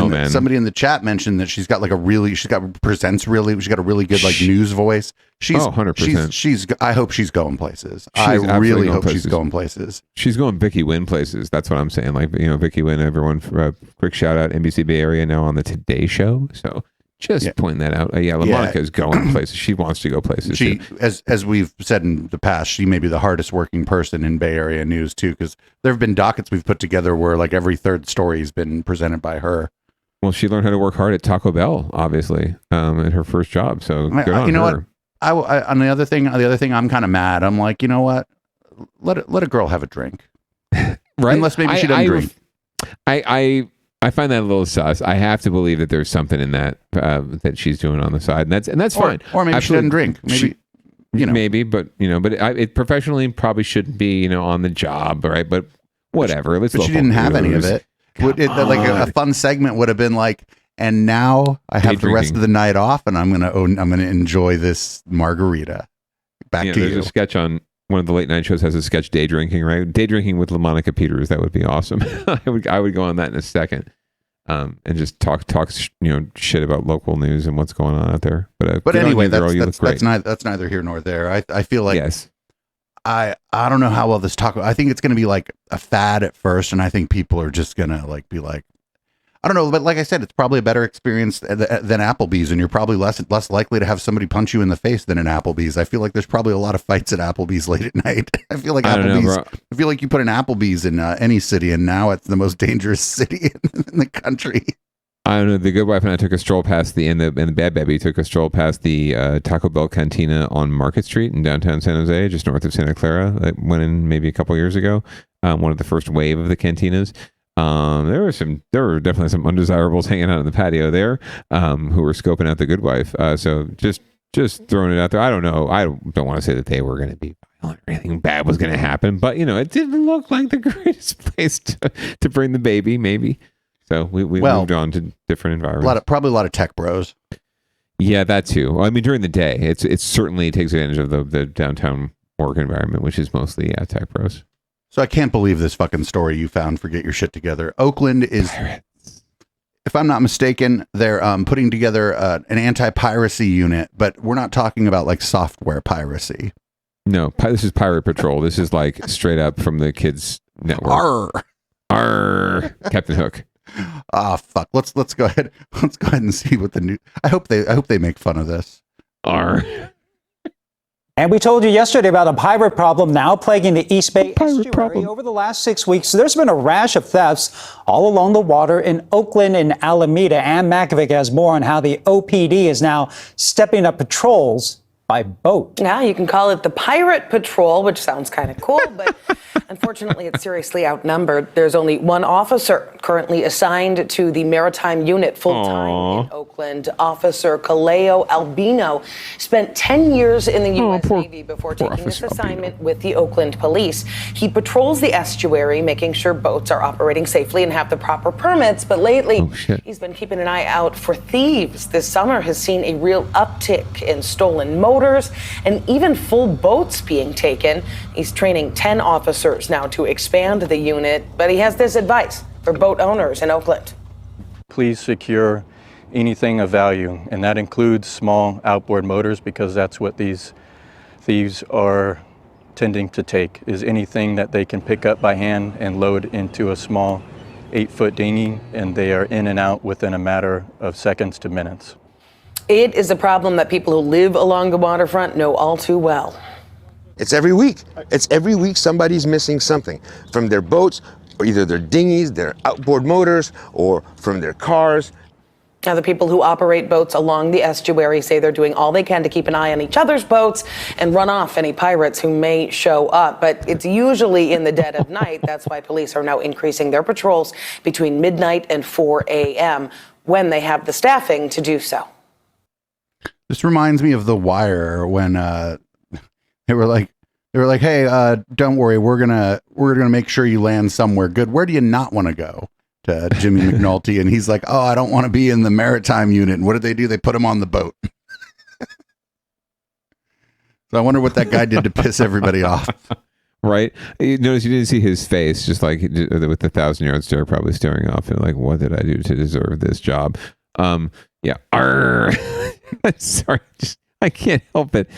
in the chat mentioned that she's got a really good like news voice. She's 100%. I hope she's going places. I really hope she's going places. She's going Vicky Wynn places. That's what I'm saying. Like, Vicky Wynn, everyone, quick shout out, NBC Bay Area now on the Today Show. So just pointing that out. LaMonica is going places. She wants to go places. She, as we've said in the past, she may be the hardest working person in Bay Area news too, because there have been dockets we've put together where like every third story has been presented by her. Well, she learned how to work hard at Taco Bell, obviously, at her first job. So good on her. What? On the other thing, I'm kind of mad. I'm like, you know what? Let a girl have a drink, right? Unless maybe she doesn't drink. I find that a little sus. I have to believe that there's something in that that she's doing on the side, and that's fine. Or maybe she doesn't drink. Maybe, but it professionally probably shouldn't be on the job, right? But whatever. But she didn't have any of it. Like a fun segment would have been like, and now I have the rest of the night off, and I'm gonna enjoy this margarita. Back to you. There's a sketch on one of the late night shows has a sketch day drinking, right? Day drinking with LaMonica Peters. That would be awesome. I would go on that in a second, and just talk shit about local news and what's going on out there. But anyway, that's neither here nor there. I feel like I don't know how well this taco. I think it's going to be like a fad at first, and I think people are just going to be like, I don't know, but like I said, it's probably a better experience than Applebee's, and you're probably less likely to have somebody punch you in the face than an Applebee's. I feel like there's probably a lot of fights at Applebee's late at night. I feel like I feel like you put an Applebee's in any city, and now it's the most dangerous city in the country. I don't know. The Good Wife and I took a stroll past and the Bad Baby took a stroll past the Taco Bell Cantina on Market Street in downtown San Jose, just north of Santa Clara. I went in maybe a couple years ago. One of the first wave of the cantinas. There were definitely some undesirables hanging out in the patio there, who were scoping out the Good Wife. So just throwing it out there. I don't know. I don't want to say that they were going to be violent or anything bad was going to happen, but it didn't look like the greatest place to bring the baby, maybe. So we moved on to different environments. Probably a lot of tech bros. Yeah, that too. I mean, during the day, it certainly takes advantage of the downtown work environment, which is mostly tech bros. So I can't believe this fucking story you found for Get Your Shit Together. Oakland is, if I'm not mistaken, they're putting together an anti-piracy unit, but we're not talking about like software piracy. No, this is Pirate Patrol. This is like straight up from the kids' network. Arr, Captain Hook. Ah, fuck. Let's go ahead. Let's go ahead and see what the new. I hope they make fun of this. Arr. And we told you yesterday about a pirate problem now plaguing the East Bay estuary. Over the last 6 weeks, there's been a rash of thefts all along the water in Oakland and Alameda. Ann Makovic has more on how the OPD is now stepping up patrols by boat. Yeah, you can call it the Pirate Patrol, which sounds kind of cool, but unfortunately it's seriously outnumbered. There's only one officer currently assigned to the Maritime Unit full-time in Oakland. Officer Kaleo Albino spent 10 years in the U.S. Navy before taking this assignment with the Oakland Police. He patrols the estuary, making sure boats are operating safely and have the proper permits, but lately he's been keeping an eye out for thieves. This summer has seen a real uptick in stolen motors and even full boats being taken. He's training 10 officers now to expand the unit, but he has this advice for boat owners in Oakland. Please secure anything of value, and that includes small outboard motors, because that's what these thieves are tending to take, is anything that they can pick up by hand and load into a small 8-foot dinghy, and they are in and out within a matter of seconds to minutes. It is a problem that people who live along the waterfront know all too well. It's every week. It's every week somebody's missing something from their boats, or either their dinghies, their outboard motors, or from their cars. Now, the people who operate boats along the estuary say they're doing all they can to keep an eye on each other's boats and run off any pirates who may show up. But it's usually in the dead of night. That's why police are now increasing their patrols between midnight and 4 a.m. when they have the staffing to do so. This reminds me of The Wire when they were like, hey, don't worry, we're gonna make sure you land somewhere good. Where do you not want to go? To Jimmy McNulty, and he's like, oh, I don't want to be in the Maritime Unit. And what did they do? They put him on the boat. So I wonder what that guy did to piss everybody off. Right? You notice you didn't see his face, just like with the 1,000-yard stare, probably staring off and like, what did I do to deserve this job? Yeah. Sorry, I can't help it.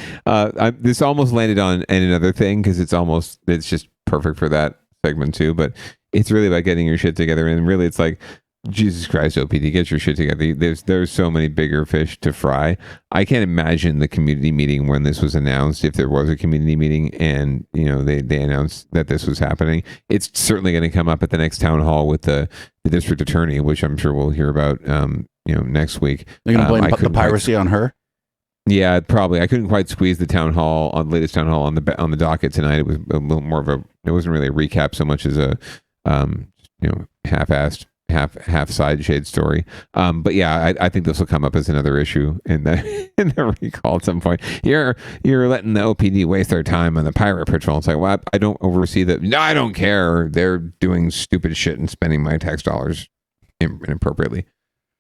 This almost landed on another thing because it's just perfect for that segment too, but it's really about getting your shit together, and really it's like, Jesus Christ, OPD, get your shit together. There's so many bigger fish to fry. I can't imagine the community meeting when this was announced, if there was a community meeting and they announced that this was happening. It's certainly going to come up at the next town hall with the district attorney, which I'm sure we'll hear about next week. They're going to blame the piracy on her? Yeah, probably. I couldn't quite squeeze the latest town hall on the docket tonight. It was a little more of it wasn't really a recap so much as a half-assed, half side shade story. But yeah, I think this will come up as another issue in the recall at some point. You're letting the OPD waste their time on the pirate patrol. It's like, well, I don't oversee that. No, I don't care. They're doing stupid shit and spending my tax dollars inappropriately.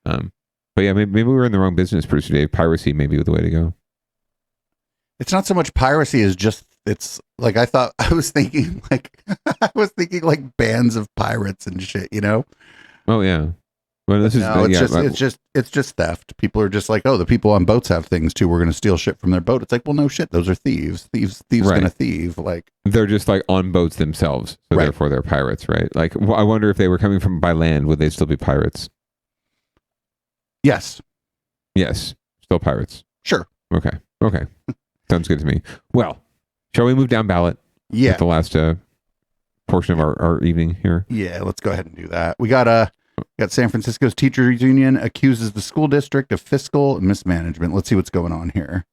But yeah, maybe we were in the wrong business, Producer Dave. Piracy may be the way to go. It's not so much piracy as just, it's like, I was thinking like bands of pirates and shit, Oh yeah. Well, it's just theft. People are just like, oh, the people on boats have things too. We're going to steal shit from their boat. It's like, well, no shit. Those are thieves. Thieves right. Going to thieve. Like, they're just like on boats themselves. So therefore they're pirates, right? Like, I wonder if they were coming from by land, would they still be pirates? Yes. Still pirates. Sure. Okay. Sounds good to me. Well, shall we move down ballot? Yeah. With the last portion of our evening here. Yeah, let's go ahead and do that. We got San Francisco's teachers union accuses the school district of fiscal mismanagement. Let's see what's going on here.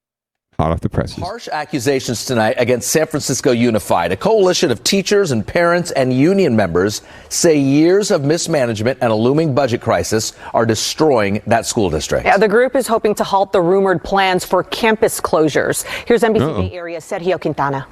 Hot off the presses. Harsh accusations tonight against San Francisco Unified. A coalition of teachers and parents and union members say years of mismanagement and a looming budget crisis are destroying that school district. Yeah, the group is hoping to halt the rumored plans for campus closures. Here's NBC Bay Area Sergio Quintana.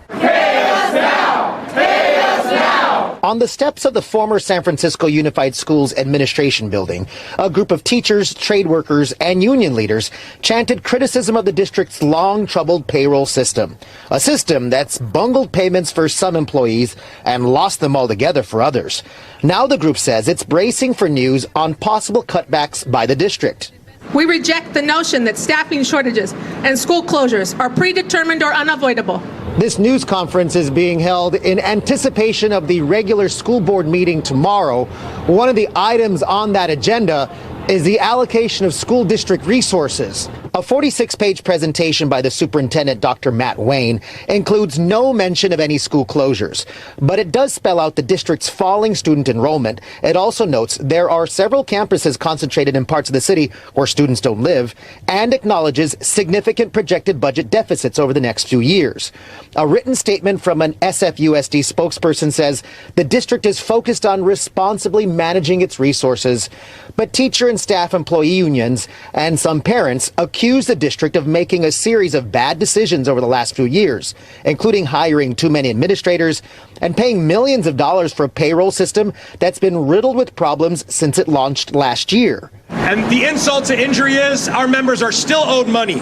Pay us now! Pay us now! On the steps of the former San Francisco Unified Schools Administration Building, a group of teachers, trade workers, and union leaders chanted criticism of the district's long-troubled payroll system. A system that's bungled payments for some employees and lost them altogether for others. Now the group says it's bracing for news on possible cutbacks by the district. We reject the notion that staffing shortages and school closures are predetermined or unavoidable. This news conference is being held in anticipation of the regular school board meeting tomorrow. One of the items on that agenda is the allocation of school district resources. A 46-page presentation by the superintendent, Dr. Matt Wayne, includes no mention of any school closures, but it does spell out the district's falling student enrollment. It also notes there are several campuses concentrated in parts of the city where students don't live, and acknowledges significant projected budget deficits over the next few years. A written statement from an SFUSD spokesperson says the district is focused on responsibly managing its resources, but teacher and staff employee unions and some parents accuse the district of making a series of bad decisions over the last few years, including hiring too many administrators and paying millions of dollars for a payroll system that's been riddled with problems since it launched last year. And the insult to injury is our members are still owed money,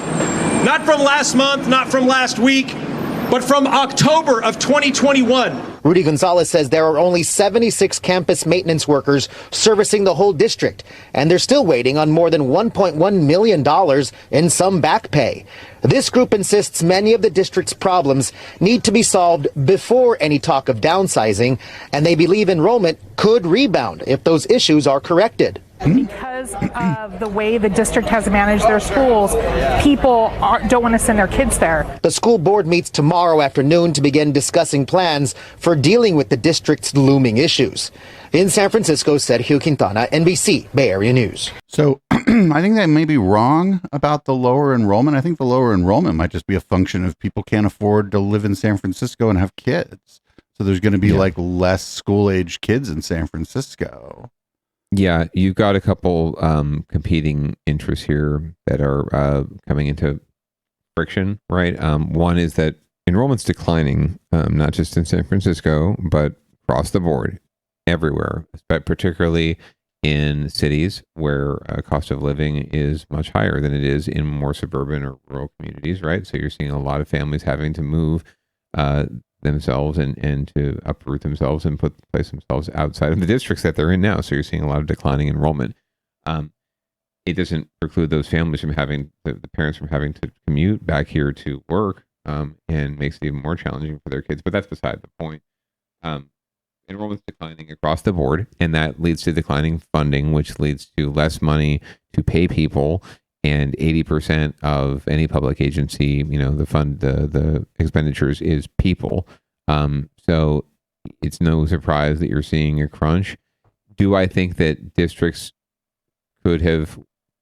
not from last month, not from last week, but from October of 2021. Rudy Gonzalez says there are only 76 campus maintenance workers servicing the whole district, and they're still waiting on more than $1.1 million in some back pay. This group insists many of the district's problems need to be solved before any talk of downsizing, and they believe enrollment could rebound if those issues are corrected. Because of the way the district has managed their schools, people don't want to send their kids there. The school board meets tomorrow afternoon to begin discussing plans for dealing with the district's looming issues. In San Francisco, Sergio Quintana, NBC, Bay Area News. So I think that may be wrong about the lower enrollment. I think the lower enrollment might just be a function of people can't afford to live in San Francisco and have kids. So there's going to be like less school-age kids in San Francisco. Yeah, you've got a couple competing interests here that are coming into friction, right? One is that enrollment's declining, not just in San Francisco, but across the board, everywhere, but particularly in cities where cost of living is much higher than it is in more suburban or rural communities, right? So you're seeing a lot of families having to move themselves and to uproot themselves and place themselves outside of the districts that they're in now. So you're seeing a lot of declining enrollment. It doesn't preclude those families from having the parents from having to commute back here to work, and makes it even more challenging for their kids. But that's beside the point. Enrollment's declining across the board, and that leads to declining funding, which leads to less money to pay people. And 80% of any public agency, the expenditures is people. So it's no surprise that you're seeing a crunch. Do I think that districts could have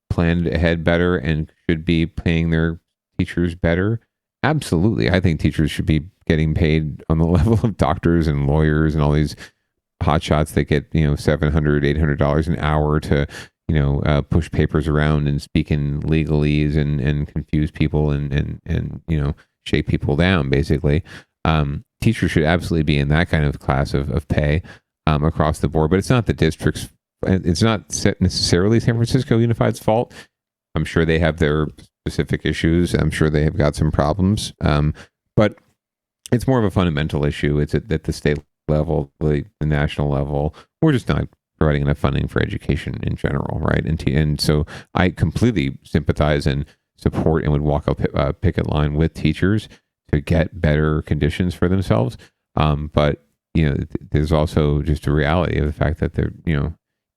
planned ahead better and should be paying their teachers better? Absolutely. I think teachers should be getting paid on the level of doctors and lawyers and all these hotshots that get, $700, $800 an hour to push papers around and speak in legalese and confuse people and shake people down, basically. Teachers should absolutely be in that kind of class of pay across the board, but it's not the district's, it's not necessarily San Francisco Unified's fault. I'm sure they have their specific issues. I'm sure they have got some problems, but it's more of a fundamental issue. It's at the state level, the national level. We're just not providing enough funding for education in general, right? And so I completely sympathize and support and would walk a picket line with teachers to get better conditions for themselves. But there's also just a reality of the fact that they're,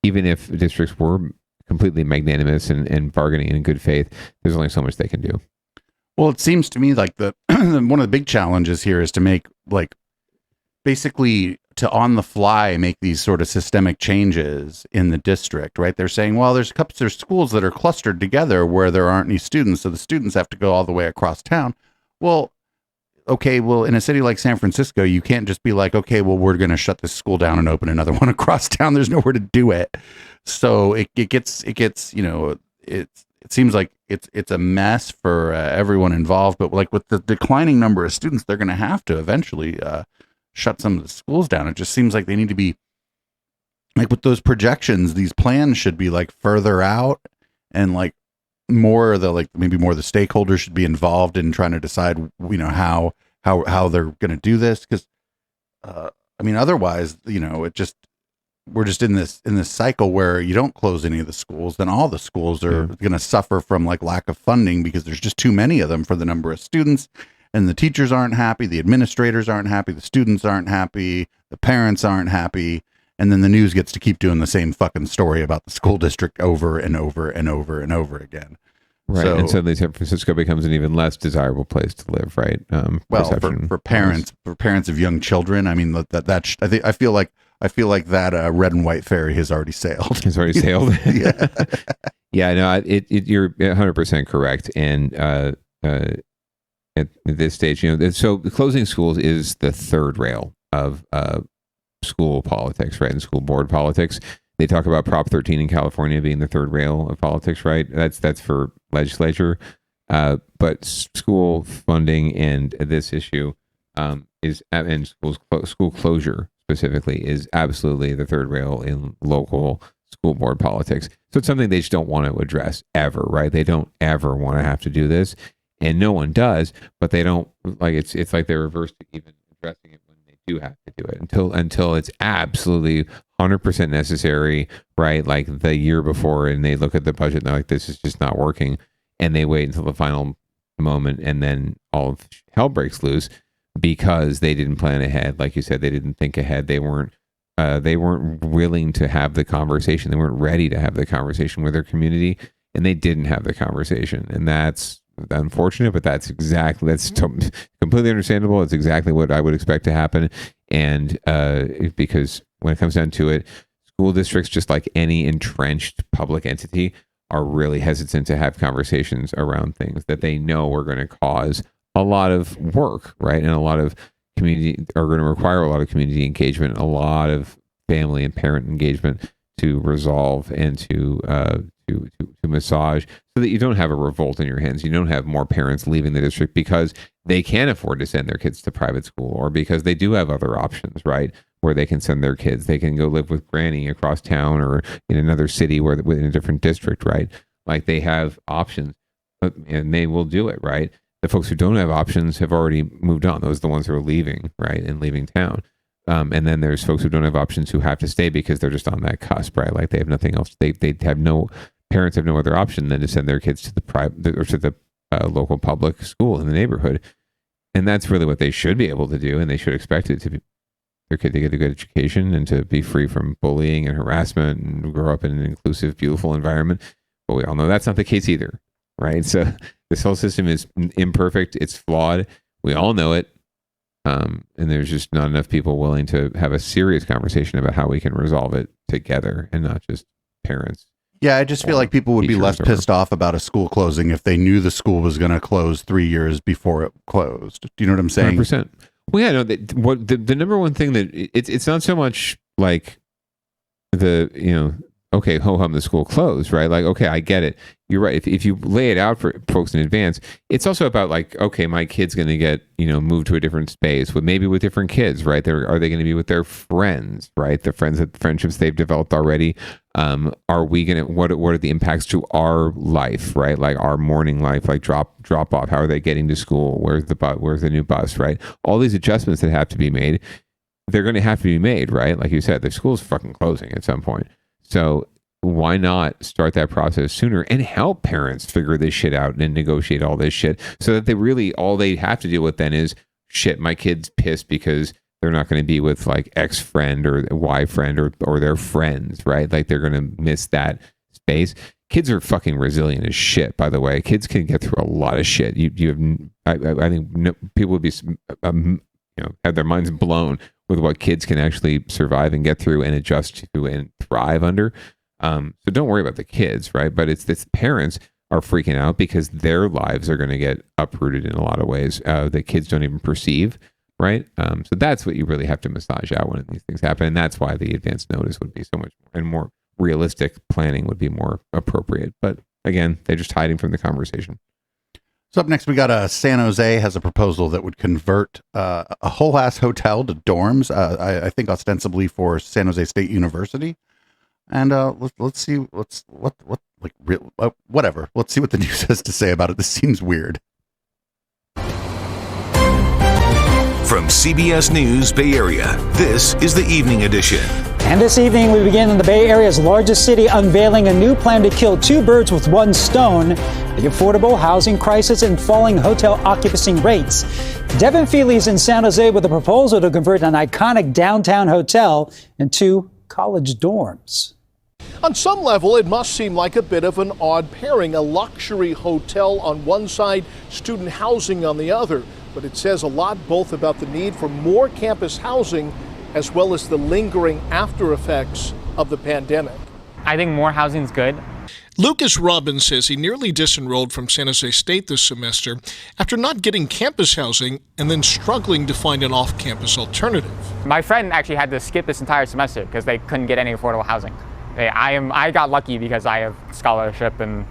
even if districts were completely magnanimous and bargaining in good faith, there's only so much they can do. Well, it seems to me like one of the big challenges here is to make basically to on the fly make these sort of systemic changes in the district, right? They're saying, well, there's schools that are clustered together where there aren't any students, so the students have to go all the way across town. Well, okay, in a city like San Francisco, you can't just be like, okay, well, we're going to shut this school down and open another one across town. There's nowhere to do it. So it gets, it seems like it's a mess for everyone involved, but like with the declining number of students, they're going to have to eventually shut some of the schools down. It just seems like they need to be like with those projections, these plans should be like further out and like more of the maybe more of the stakeholders should be involved in trying to decide, how they're going to do this. Cause otherwise, we're just in this cycle where you don't close any of the schools, then all the schools are going to suffer from like lack of funding because there's just too many of them for the number of students. And the teachers aren't happy, the administrators aren't happy, the students aren't happy, the parents aren't happy, and then the news gets to keep doing the same fucking story about the school district over and over and over and over again. Right, So, and suddenly San Francisco becomes an even less desirable place to live, right? well, for parents of young children, I mean I feel like that red and white ferry has already sailed. It's already sailed. Yeah, yeah. No, you're 100% correct. And at this stage, so closing schools is the third rail of school politics, right? And school board politics. They talk about Prop 13 in California being the third rail of politics, right? That's for legislature. But school funding and this issue is, and school closure specifically, is absolutely the third rail in local school board politics. So it's something they just don't want to address ever, right? They don't ever want to have to do this, and no one does. But they don't like it's like they're reversed to even addressing it when they do have to do it until it's absolutely 100% necessary, right? Like the year before, and they look at the budget and they're like, this is just not working, and they wait until the final moment, and then all of hell breaks loose because they didn't plan ahead. Like you said, they didn't think ahead. They weren't willing to have the conversation. They weren't ready to have the conversation with their community, and they didn't have the conversation, and that's unfortunate, but that's completely understandable. It's exactly what I would expect to happen. And because when it comes down to it, school districts, just like any entrenched public entity, are really hesitant to have conversations around things that they know are going to cause a lot of work, right? And a lot of community are going to require a lot of community engagement, a lot of family and parent engagement to resolve and to massage, so that you don't have a revolt in your hands. You don't have more parents leaving the district because they can't afford to send their kids to private school, or because they do have other options, right? Where they can send their kids. They can go live with granny across town or in another city in a different district, right? Like they have options, and they will do it, right? The folks who don't have options have already moved on. Those are the ones who are leaving, right? And leaving town. And then there's folks who don't have options who have to stay because they're just on that cusp, right? Like they have nothing else. Parents have no other option than to send their kids to the private or to the local public school in the neighborhood. And that's really what they should be able to do. And they should expect it to be their kid to get a good education and to be free from bullying and harassment and grow up in an inclusive, beautiful environment. But we all know that's not the case either, right? So this whole system is imperfect. It's flawed. We all know it. And there's just not enough people willing to have a serious conversation about how we can resolve it together, and not just parents. Yeah, I just feel like people would be less pissed off about a school closing if they knew the school was going to close 3 years before it closed. Do you know what I'm saying? 100%. Well, yeah, no. The number one thing that it's not so much like okay, ho hum, the school closed, right? Like, okay, I get it. You're right. If you lay it out for folks in advance, it's also about like, okay, my kid's going to get, moved to a different space with different kids, right? Are they going to be with their friends, right? The friendships they've developed already. Are we going to, what are the impacts to our life, right? Like our morning life, like drop off. How are they getting to school? Where's the new bus, right? All these adjustments that have to be made, they're going to have to be made, right? Like you said, the school's fucking closing at some point. So why not start that process sooner and help parents figure this shit out and negotiate all this shit, so that all they have to deal with then is, shit, my kid's pissed because they're not going to be with like X friend or Y friend or their friends, right? Like they're going to miss that space. Kids are fucking resilient as shit, by the way. Kids can get through a lot of shit. I think people would be, have their minds blown with what kids can actually survive and get through and adjust to and thrive under. So don't worry about the kids, right? But it's parents are freaking out because their lives are going to get uprooted in a lot of ways that kids don't even perceive, right? So that's what you really have to massage out when these things happen. And that's why the advance notice would be so much more, and more realistic planning would be more appropriate. But again, they're just hiding from the conversation. So up next, we got San Jose has a proposal that would convert a whole ass hotel to dorms. I think ostensibly for San Jose State University. And let's see whatever. Let's see what the news has to say about it. This seems weird. From CBS News Bay Area, this is the Evening Edition. And this evening, we begin in the Bay Area's largest city, unveiling a new plan to kill two birds with one stone: the affordable housing crisis and falling hotel occupancy rates. Devin Feely's in San Jose with a proposal to convert an iconic downtown hotel into college dorms. On some level, it must seem like a bit of an odd pairing, a luxury hotel on one side, student housing on the other. But it says a lot both about the need for more campus housing as well as the lingering after effects of the pandemic. I think more housing is good. Lucas Robbins says he nearly disenrolled from San Jose State this semester after not getting campus housing and then struggling to find an off-campus alternative. My friend actually had to skip this entire semester because they couldn't get any affordable housing. I got lucky because I have scholarship and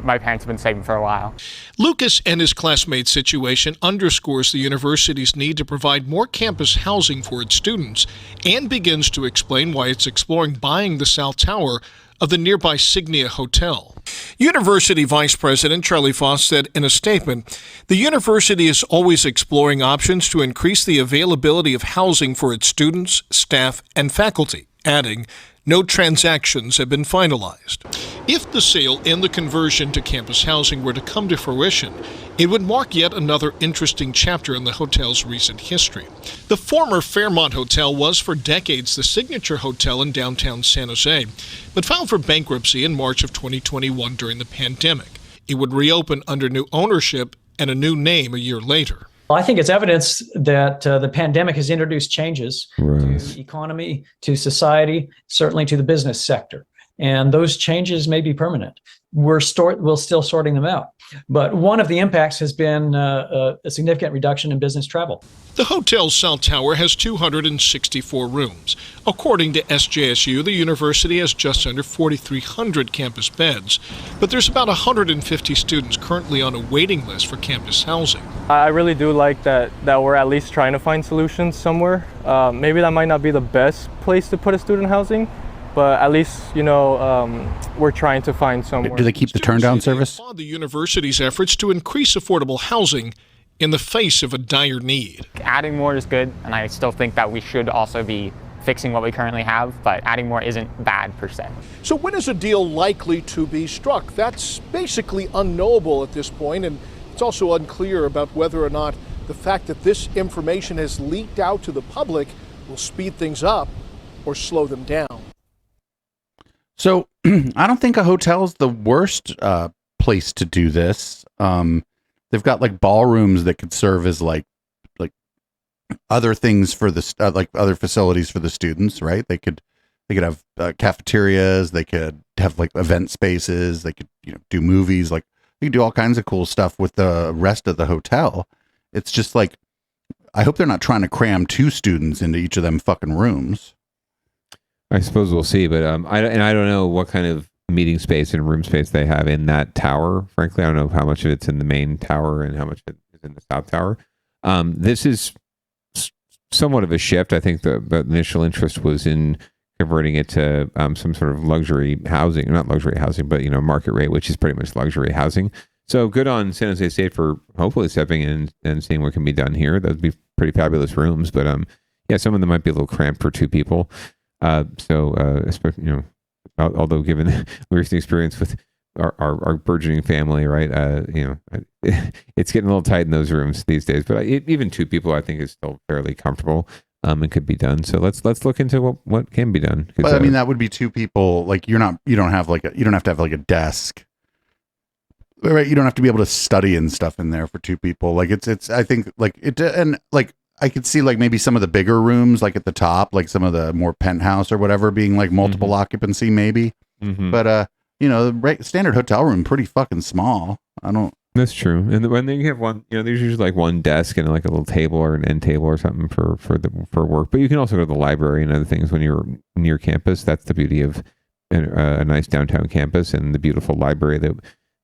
my parents have been saving for a while. Lucas and his classmates' situation underscores the university's need to provide more campus housing for its students and begins to explain why it's exploring buying the South Tower of the nearby Signia Hotel. University Vice President Charlie Foss said in a statement, the university is always exploring options to increase the availability of housing for its students, staff, and faculty, adding, no transactions have been finalized. If the sale and the conversion to campus housing were to come to fruition, it would mark yet another interesting chapter in the hotel's recent history. The former Fairmont Hotel was for decades the signature hotel in downtown San Jose, but filed for bankruptcy in March of 2021 during the pandemic. It would reopen under new ownership and a new name a year later. I think it's evidence that the pandemic has introduced changes to the economy, to society, certainly to the business sector. And those changes may be permanent. We're still sorting them out. But one of the impacts has been a significant reduction in business travel. The hotel's South Tower has 264 rooms. According to SJSU, the university has just under 4,300 campus beds, but there's about 150 students currently on a waiting list for campus housing. I really do like that we're at least trying to find solutions somewhere. Maybe that might not be the best place to put a student housing, but at least, we're trying to find somewhere. Do they keep the turn-down service? Applaud the university's efforts to increase affordable housing in the face of a dire need. Adding more is good, and I still think that we should also be fixing what we currently have, but adding more isn't bad per se. So when is a deal likely to be struck? That's basically unknowable at this point, and it's also unclear about whether or not the fact that this information has leaked out to the public will speed things up or slow them down. So I don't think a hotel is the worst place to do this. They've got like ballrooms that could serve as like other things for the like other facilities for the students, right? They could have cafeterias. They could have like event spaces. They could do movies. Like they could do all kinds of cool stuff with the rest of the hotel. It's just like I hope they're not trying to cram 2 students into each of them fucking rooms. I suppose we'll see, but I don't know what kind of meeting space and room space they have in that tower. Frankly, I don't know how much of it's in the main tower and how much of it is in the South Tower. This is somewhat of a shift. I think the initial interest was in converting it to some sort of luxury housing, not luxury housing, but market rate, which is pretty much luxury housing. So good on San Jose State for hopefully stepping in and seeing what can be done here. That'd be pretty fabulous rooms, but yeah, some of them might be a little cramped for 2 people. Especially, although given the recent experience with our burgeoning family, right? It's getting a little tight in those rooms these days. But even 2 people, I think, is still fairly comfortable and could be done. So let's look into what can be done. But I mean, that would be 2 people. Like you don't have to have like a desk, right? You don't have to be able to study and stuff in there for 2 people. Like it's. I think like it and like. I could see like maybe some of the bigger rooms, like at the top, like some of the more penthouse or whatever being like multiple occupancy, maybe. But, the standard hotel room, pretty fucking small. That's true. And when they have one, there's usually like one desk and like a little table or an end table or something for work. But you can also go to the library and other things when you're near campus. That's the beauty of a nice downtown campus and the beautiful library that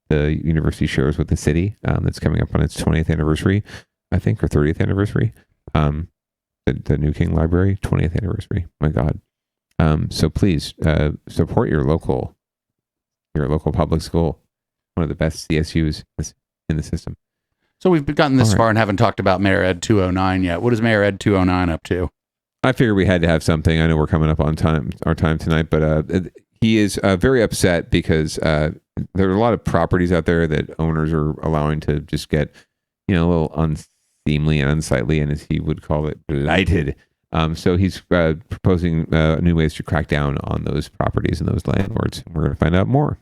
the university shares with the city. That's coming up on its 20th anniversary, I think, or 30th anniversary. The New King Library 20th anniversary. My God. So please support your local public school. One of the best CSUs in the system. So we've gotten this far and haven't talked about Mayor Ed 209 yet. What is Mayor Ed 209 up to? I figured we had to have something. I know we're coming up on our time tonight, but he is very upset because there are a lot of properties out there that owners are allowing to just get a little unseemly and unsightly, and as he would call it, blighted So he's proposing new ways to crack down on those properties and those landlords. We're going to find out more.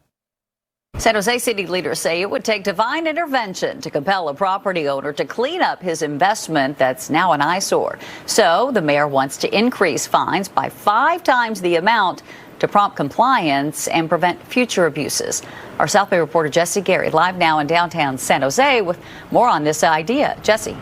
San Jose city leaders say it would take divine intervention to compel a property owner to clean up his investment that's now an eyesore. So the mayor wants to increase fines by 5 times the amount to prompt compliance and prevent future abuses. Our South Bay reporter Jesse Gary live now in downtown San Jose with more on this idea. Jesse.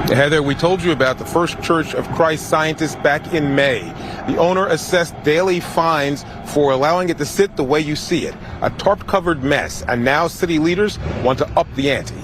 Heather, we told you about the First Church of Christ Scientists back in May. The owner assessed daily fines for allowing it to sit the way you see it, a tarp-covered mess, and now city leaders want to up the ante.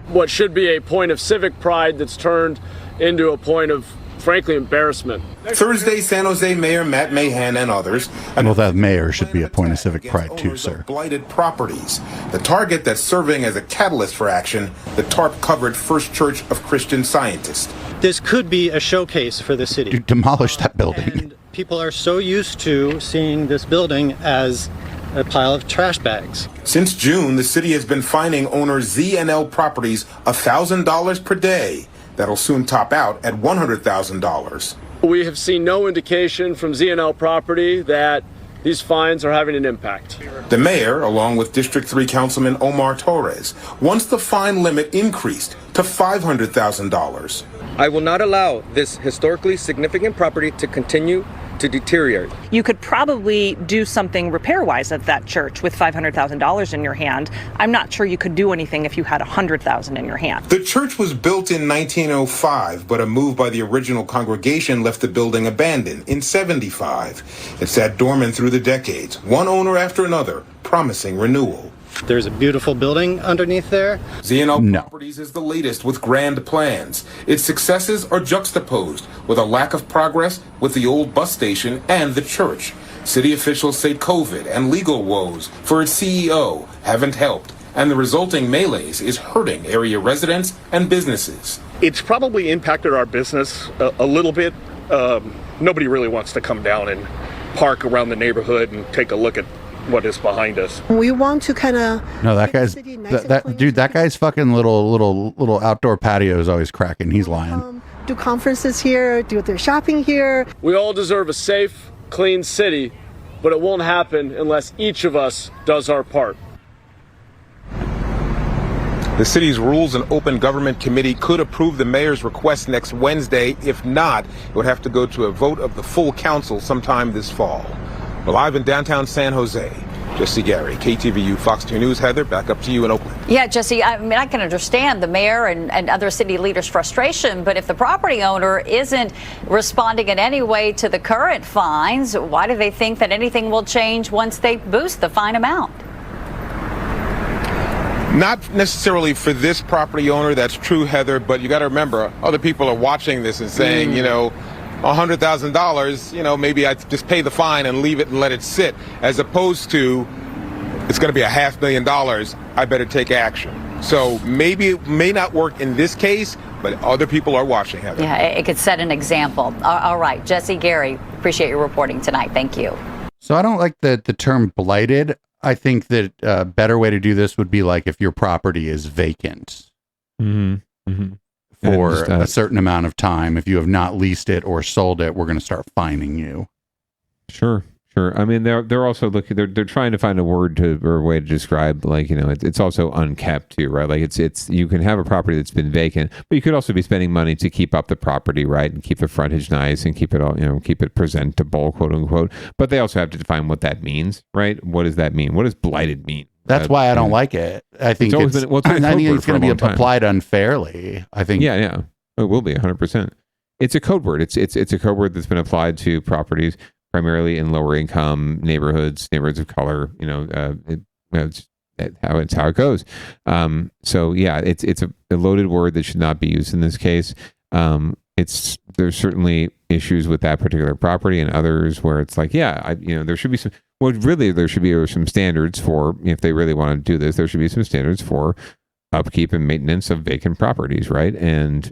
What should be a point of civic pride that's turned into a point of, frankly, embarrassment. Thursday, San Jose Mayor Matt Mahan and others. Well, that mayor should be a point of civic pride too, sir. Blighted properties. The target that's serving as a catalyst for action, the tarp-covered First Church of Christian Scientists. This could be a showcase for the city. Dude, demolish that building. And people are so used to seeing this building as a pile of trash bags. Since June, the city has been fining owner ZNL Properties $1,000 per day. That'll soon top out at $100,000. We have seen no indication from ZNL Property that these fines are having an impact. The mayor, along with District 3 Councilman Omar Torres, wants the fine limit increased to $500,000. I will not allow this historically significant property to continue to deteriorate. You could probably do something repair-wise at that church with $500,000 in your hand. I'm not sure you could do anything if you had $100,000 in your hand. The church was built in 1905, but a move by the original congregation left the building abandoned in 75. It sat dormant through the decades, one owner after another, promising renewal. There's a beautiful building underneath there. ZNL Properties is the latest with grand plans. Its successes are juxtaposed with a lack of progress with the old bus station and the church. City officials say COVID and legal woes for its CEO haven't helped, and the resulting melees is hurting area residents and businesses. It's probably impacted our business a little bit. Nobody really wants to come down and park around the neighborhood and take a look at what is behind us. We want to kind of no, that guy's that guy's fucking little outdoor patio is always cracking. He's lying. Do conferences here, do their shopping here. We all deserve a safe, clean city, but it won't happen unless each of us does our part. The city's Rules and Open Government Committee could approve the mayor's request next Wednesday. If not, it would have to go to a vote of the full council sometime this fall. We're live in downtown San Jose. Jesse Gary, KTVU, Fox 2 News. Heather, back up to you in Oakland. Yeah, Jesse, I mean, I can understand the mayor and other city leaders' frustration, but if the property owner isn't responding in any way to the current fines, why do they think that anything will change once they boost the fine amount? Not necessarily for this property owner, that's true, Heather, but you got to remember, other people are watching this and saying, you know, $100,000, you know, maybe I just pay the fine and leave it and let it sit, as opposed to it's going to be $500,000, I better take action. So maybe it may not work in this case, but other people are watching, Heather. Yeah, it could set an example. All right, Jesse Gary, appreciate your reporting tonight. Thank you. So I don't like the term blighted. I think that a better way to do this would be like if your property is vacant. For a certain amount of time. If you have not leased it or sold it, we're going to start fining you. Sure. I mean, they're also looking. They're trying to find a word or a way to describe, like, you know, it's also unkept too, right? Like it's you can have a property that's been vacant, but you could also be spending money to keep up the property, right, and keep the frontage nice and keep it all, you know, keep it presentable, quote unquote. But they also have to define what that means, right? What does that mean? What does blighted mean? That's why I don't like it. I think it's going to be applied unfairly. I think. Yeah, it will be 100%. It's a code word. It's a code word that's been applied to properties primarily in lower income neighborhoods of color. You know, it's how it goes. So yeah, it's a loaded word that should not be used in this case. There's certainly issues with that particular property and others where it's like, there should be some. Well, really, there should be some standards for, if they really want to do this, there should be some standards for upkeep and maintenance of vacant properties, right? And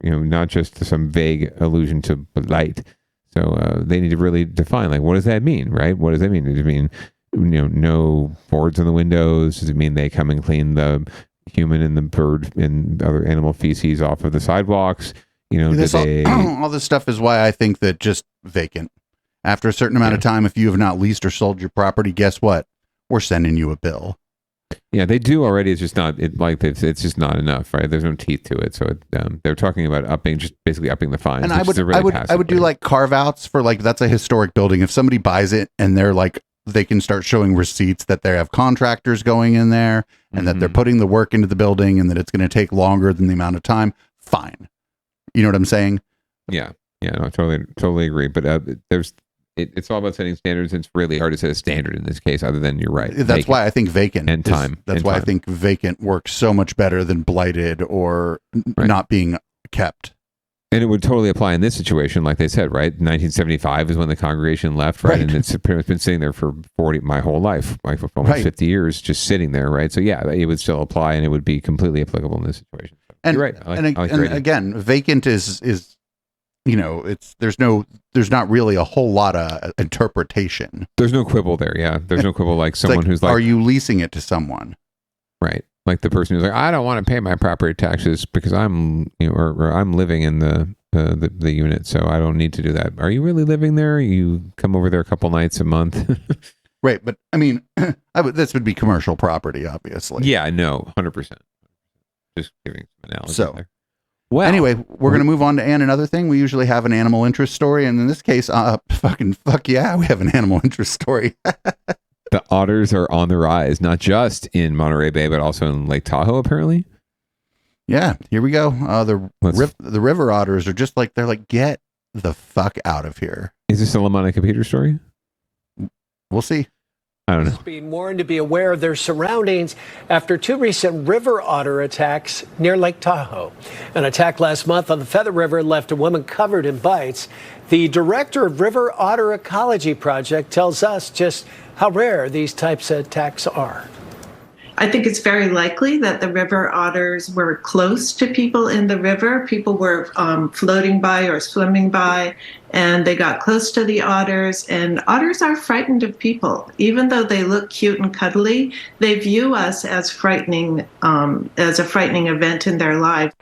you know, not just some vague allusion to blight. So they need to really define, like, what does that mean, right? What does that mean? Does it mean, you know, no boards on the windows? Does it mean they come and clean the human and the bird and other animal feces off of the sidewalks? You know, all this stuff is why I think that just vacant. After a certain amount of time, if you have not leased or sold your property, guess what? We're sending you a bill. Yeah, they do already. It's just not it's just not enough, right? There's no teeth to it. So they're talking about basically upping the fines. And I would do like carve outs for like, that's a historic building. If somebody buys it and they're like, they can start showing receipts that they have contractors going in there and that they're putting the work into the building and that it's going to take longer than the amount of time. Fine. You know what I'm saying? Yeah. Yeah, no, totally agree. But it's all about setting standards. And it's really hard to set a standard in this case, other than you're right. That's why I think vacant and time. That's why I think vacant works so much better than blighted or not being kept. And it would totally apply in this situation, like they said, right? 1975 is when the congregation left, right? And it's pretty much been sitting there for my whole life, like for almost 50 years, just sitting there, right? So yeah, it would still apply, and it would be completely applicable in this situation. So and you're right. And again, vacant is you know, there's not really a whole lot of interpretation. There's no quibble there. Yeah, there's no quibble. Like someone who's like, are you leasing it to someone? Right. Like the person who's like, I don't want to pay my property taxes because I'm, or I'm living in the unit, so I don't need to do that. Are you really living there? You come over there a couple nights a month. Right. But I mean, this would be commercial property, obviously. Yeah, no, 100%. Just giving some analogy there. Well, anyway, we're going to move on to another thing. We usually have an animal interest story. And in this case, fuck yeah, we have an animal interest story. The otters are on the rise, not just in Monterey Bay, but also in Lake Tahoe, apparently. Yeah, here we go. The river otters are just like, they're like, get the fuck out of here. Is this a LaMonica Peters story? We'll see. I don't know. Being warned to be aware of their surroundings after 2 recent river otter attacks near Lake Tahoe. An attack last month on the Feather River left a woman covered in bites. The director of River Otter Ecology Project tells us just how rare these types of attacks are. I think it's very likely that the river otters were close to people in the river. People were floating by or swimming by, and they got close to the otters. And otters are frightened of people. Even though they look cute and cuddly, they view us as frightening, as a frightening event in their life.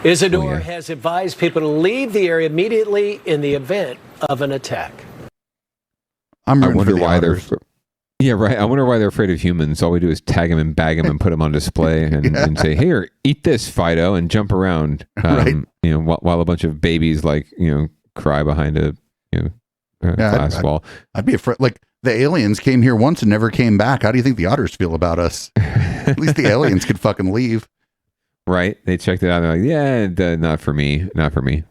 Isidore has advised people to leave the area immediately in the event of an attack. I wonder why they're... Yeah, right. I wonder why they're afraid of humans. All we do is tag them and bag them and put them on display and say, "Here, eat this, Fido," and jump around. Right. You know, while a bunch of babies cry behind a glass wall. I'd be afraid. Like the aliens came here once and never came back. How do you think the otters feel about us? At least the aliens could fucking leave. Right. They checked it out. And they're like, yeah, not for me. Not for me.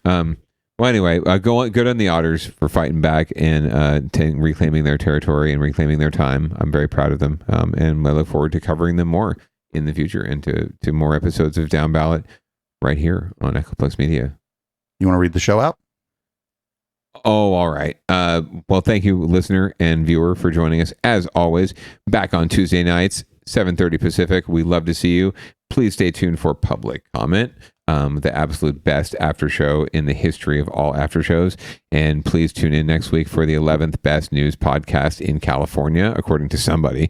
Well, anyway, good on the otters for fighting back and reclaiming their territory and reclaiming their time. I'm very proud of them, and I look forward to covering them more in the future and to more episodes of Down Ballot right here on Echoplex Media. You want to read the show out? Oh, all right. Well, thank you, listener and viewer, for joining us, as always, back on Tuesday nights, 7:30 Pacific. We love to see you. Please stay tuned for Public Comment, the absolute best after show in the history of all after shows. And please tune in next week for the 11th best news podcast in California, according to somebody.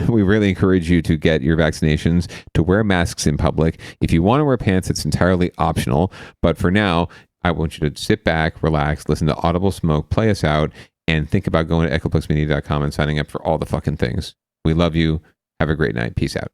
We really encourage you to get your vaccinations, to wear masks in public. If you want to wear pants, it's entirely optional. But for now, I want you to sit back, relax, listen to Audible Smoke, play us out, and think about going to echoplexmedia.com and signing up for all the fucking things. We love you. Have a great night. Peace out.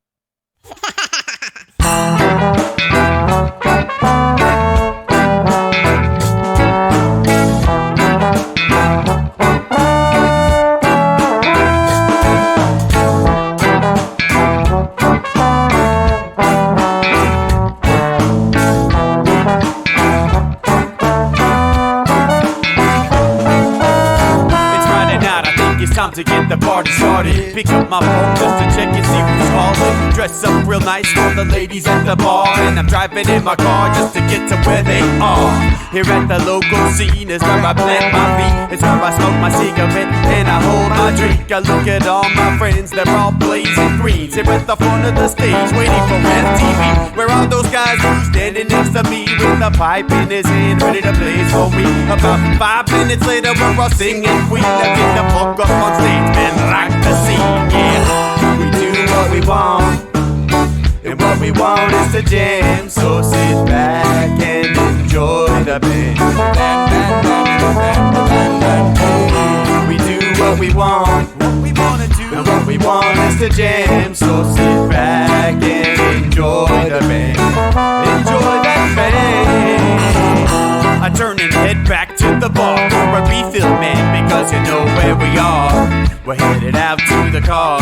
Time to get the party started. Pick up my phone just to check and see who's calling. Dress up real nice for the ladies at the bar, and I'm driving in my car just to get to where they are. Here at the local scene is where I plant my feet. It's where I smoke my cigarette and I hold my drink. I look at all my friends, they're all blazing greens. Here at the front of the stage, waiting for MTV. Where are those guys who's standing next to me with a pipe in his hand, ready to blaze for me? About 5 minutes later, we're all singing Queen. Now get the fuck up on stage and rock the scene, yeah. We do what we want, And what we want is to jam, so sit back and enjoy the band. We do what we want, what we wanna do. And what we want is to jam, so sit back and enjoy the band. Enjoy that band. I turn and head back to the bar for a refill, man, because you know where we are. We're headed out to the car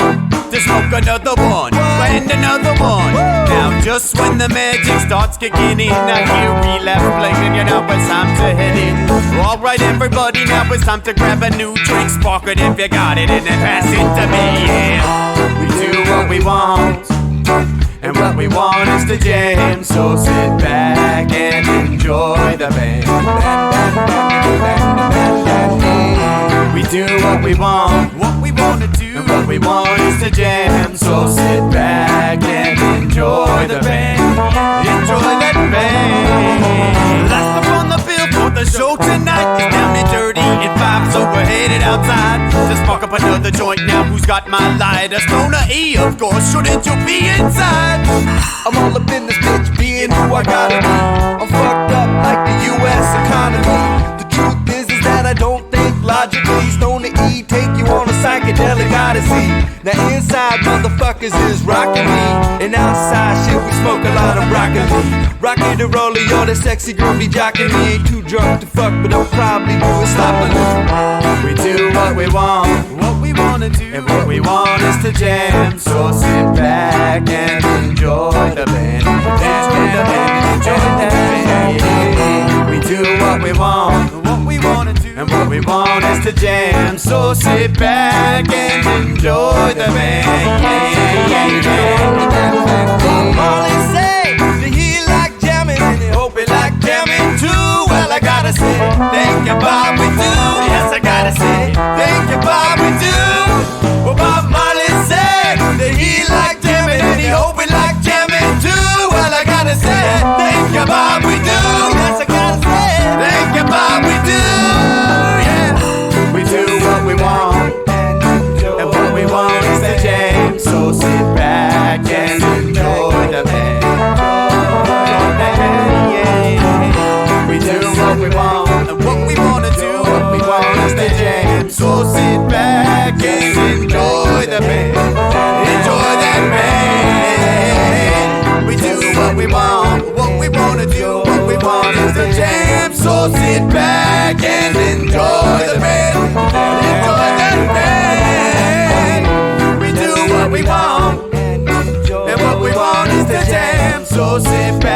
to smoke another one and another one. Now just when the magic starts kicking in, I hear relapse playing, you know it's time to head in. Alright everybody, now it's time to grab a new drink, spark it if you got it, and then pass it to me, yeah. We do what we want, and what we want is to jam, so sit back and enjoy the band. We do what we want to do, and what we want is to jam, so sit back and enjoy the band. Enjoy that band. Last up on the bill for the show tonight is Down and Dirty at 5, so we're headed outside to spark up another joint. Now who's got my lighter? Stoner E, of course, shouldn't you be inside? I'm all up in this bitch, being who I gotta be. I'm fucked up like the U.S. economy. The truth is that I don't think logically. Stoner E take you on a psychedelic odyssey. Now inside motherfuckers is rockin' me, and outside shit we smoke a lot of broccoli. Rocky the roller, yo, that sexy girl be jockin' me. Ain't too drunk to fuck, but I'll probably do it sloppily. We do what we want, what we wanna do, and what we want is to jam, so sit back and enjoy the band. Enjoy the band, enjoy the band. We do what we want, what we wanna do, and what we want is to jam, so sit back and enjoy the band. Molly say that he like jamming, and he hope he like jamming too. Well, I gotta say, thank you, Bob, we do. Yes, I gotta say, thank you, Bob, we do. Well, Bob Marley said that he like jamming, and he hope he like jamming too. Well, I gotta say, thank you, Bob, we do. Yes, I gotta say, thank you, Bob, we do. Yeah, we do what we want, and what we want is to jam, so sit back and enjoy the band. We do what we want, and what we wanna do, what we want is to jam, so sit back and enjoy the band. Enjoy that band. We do what we want, what we wanna do, what we want is to jam, so sit back and enjoy the band. Enjoy that band. We do what we want, and what we want is to jam, so sit back.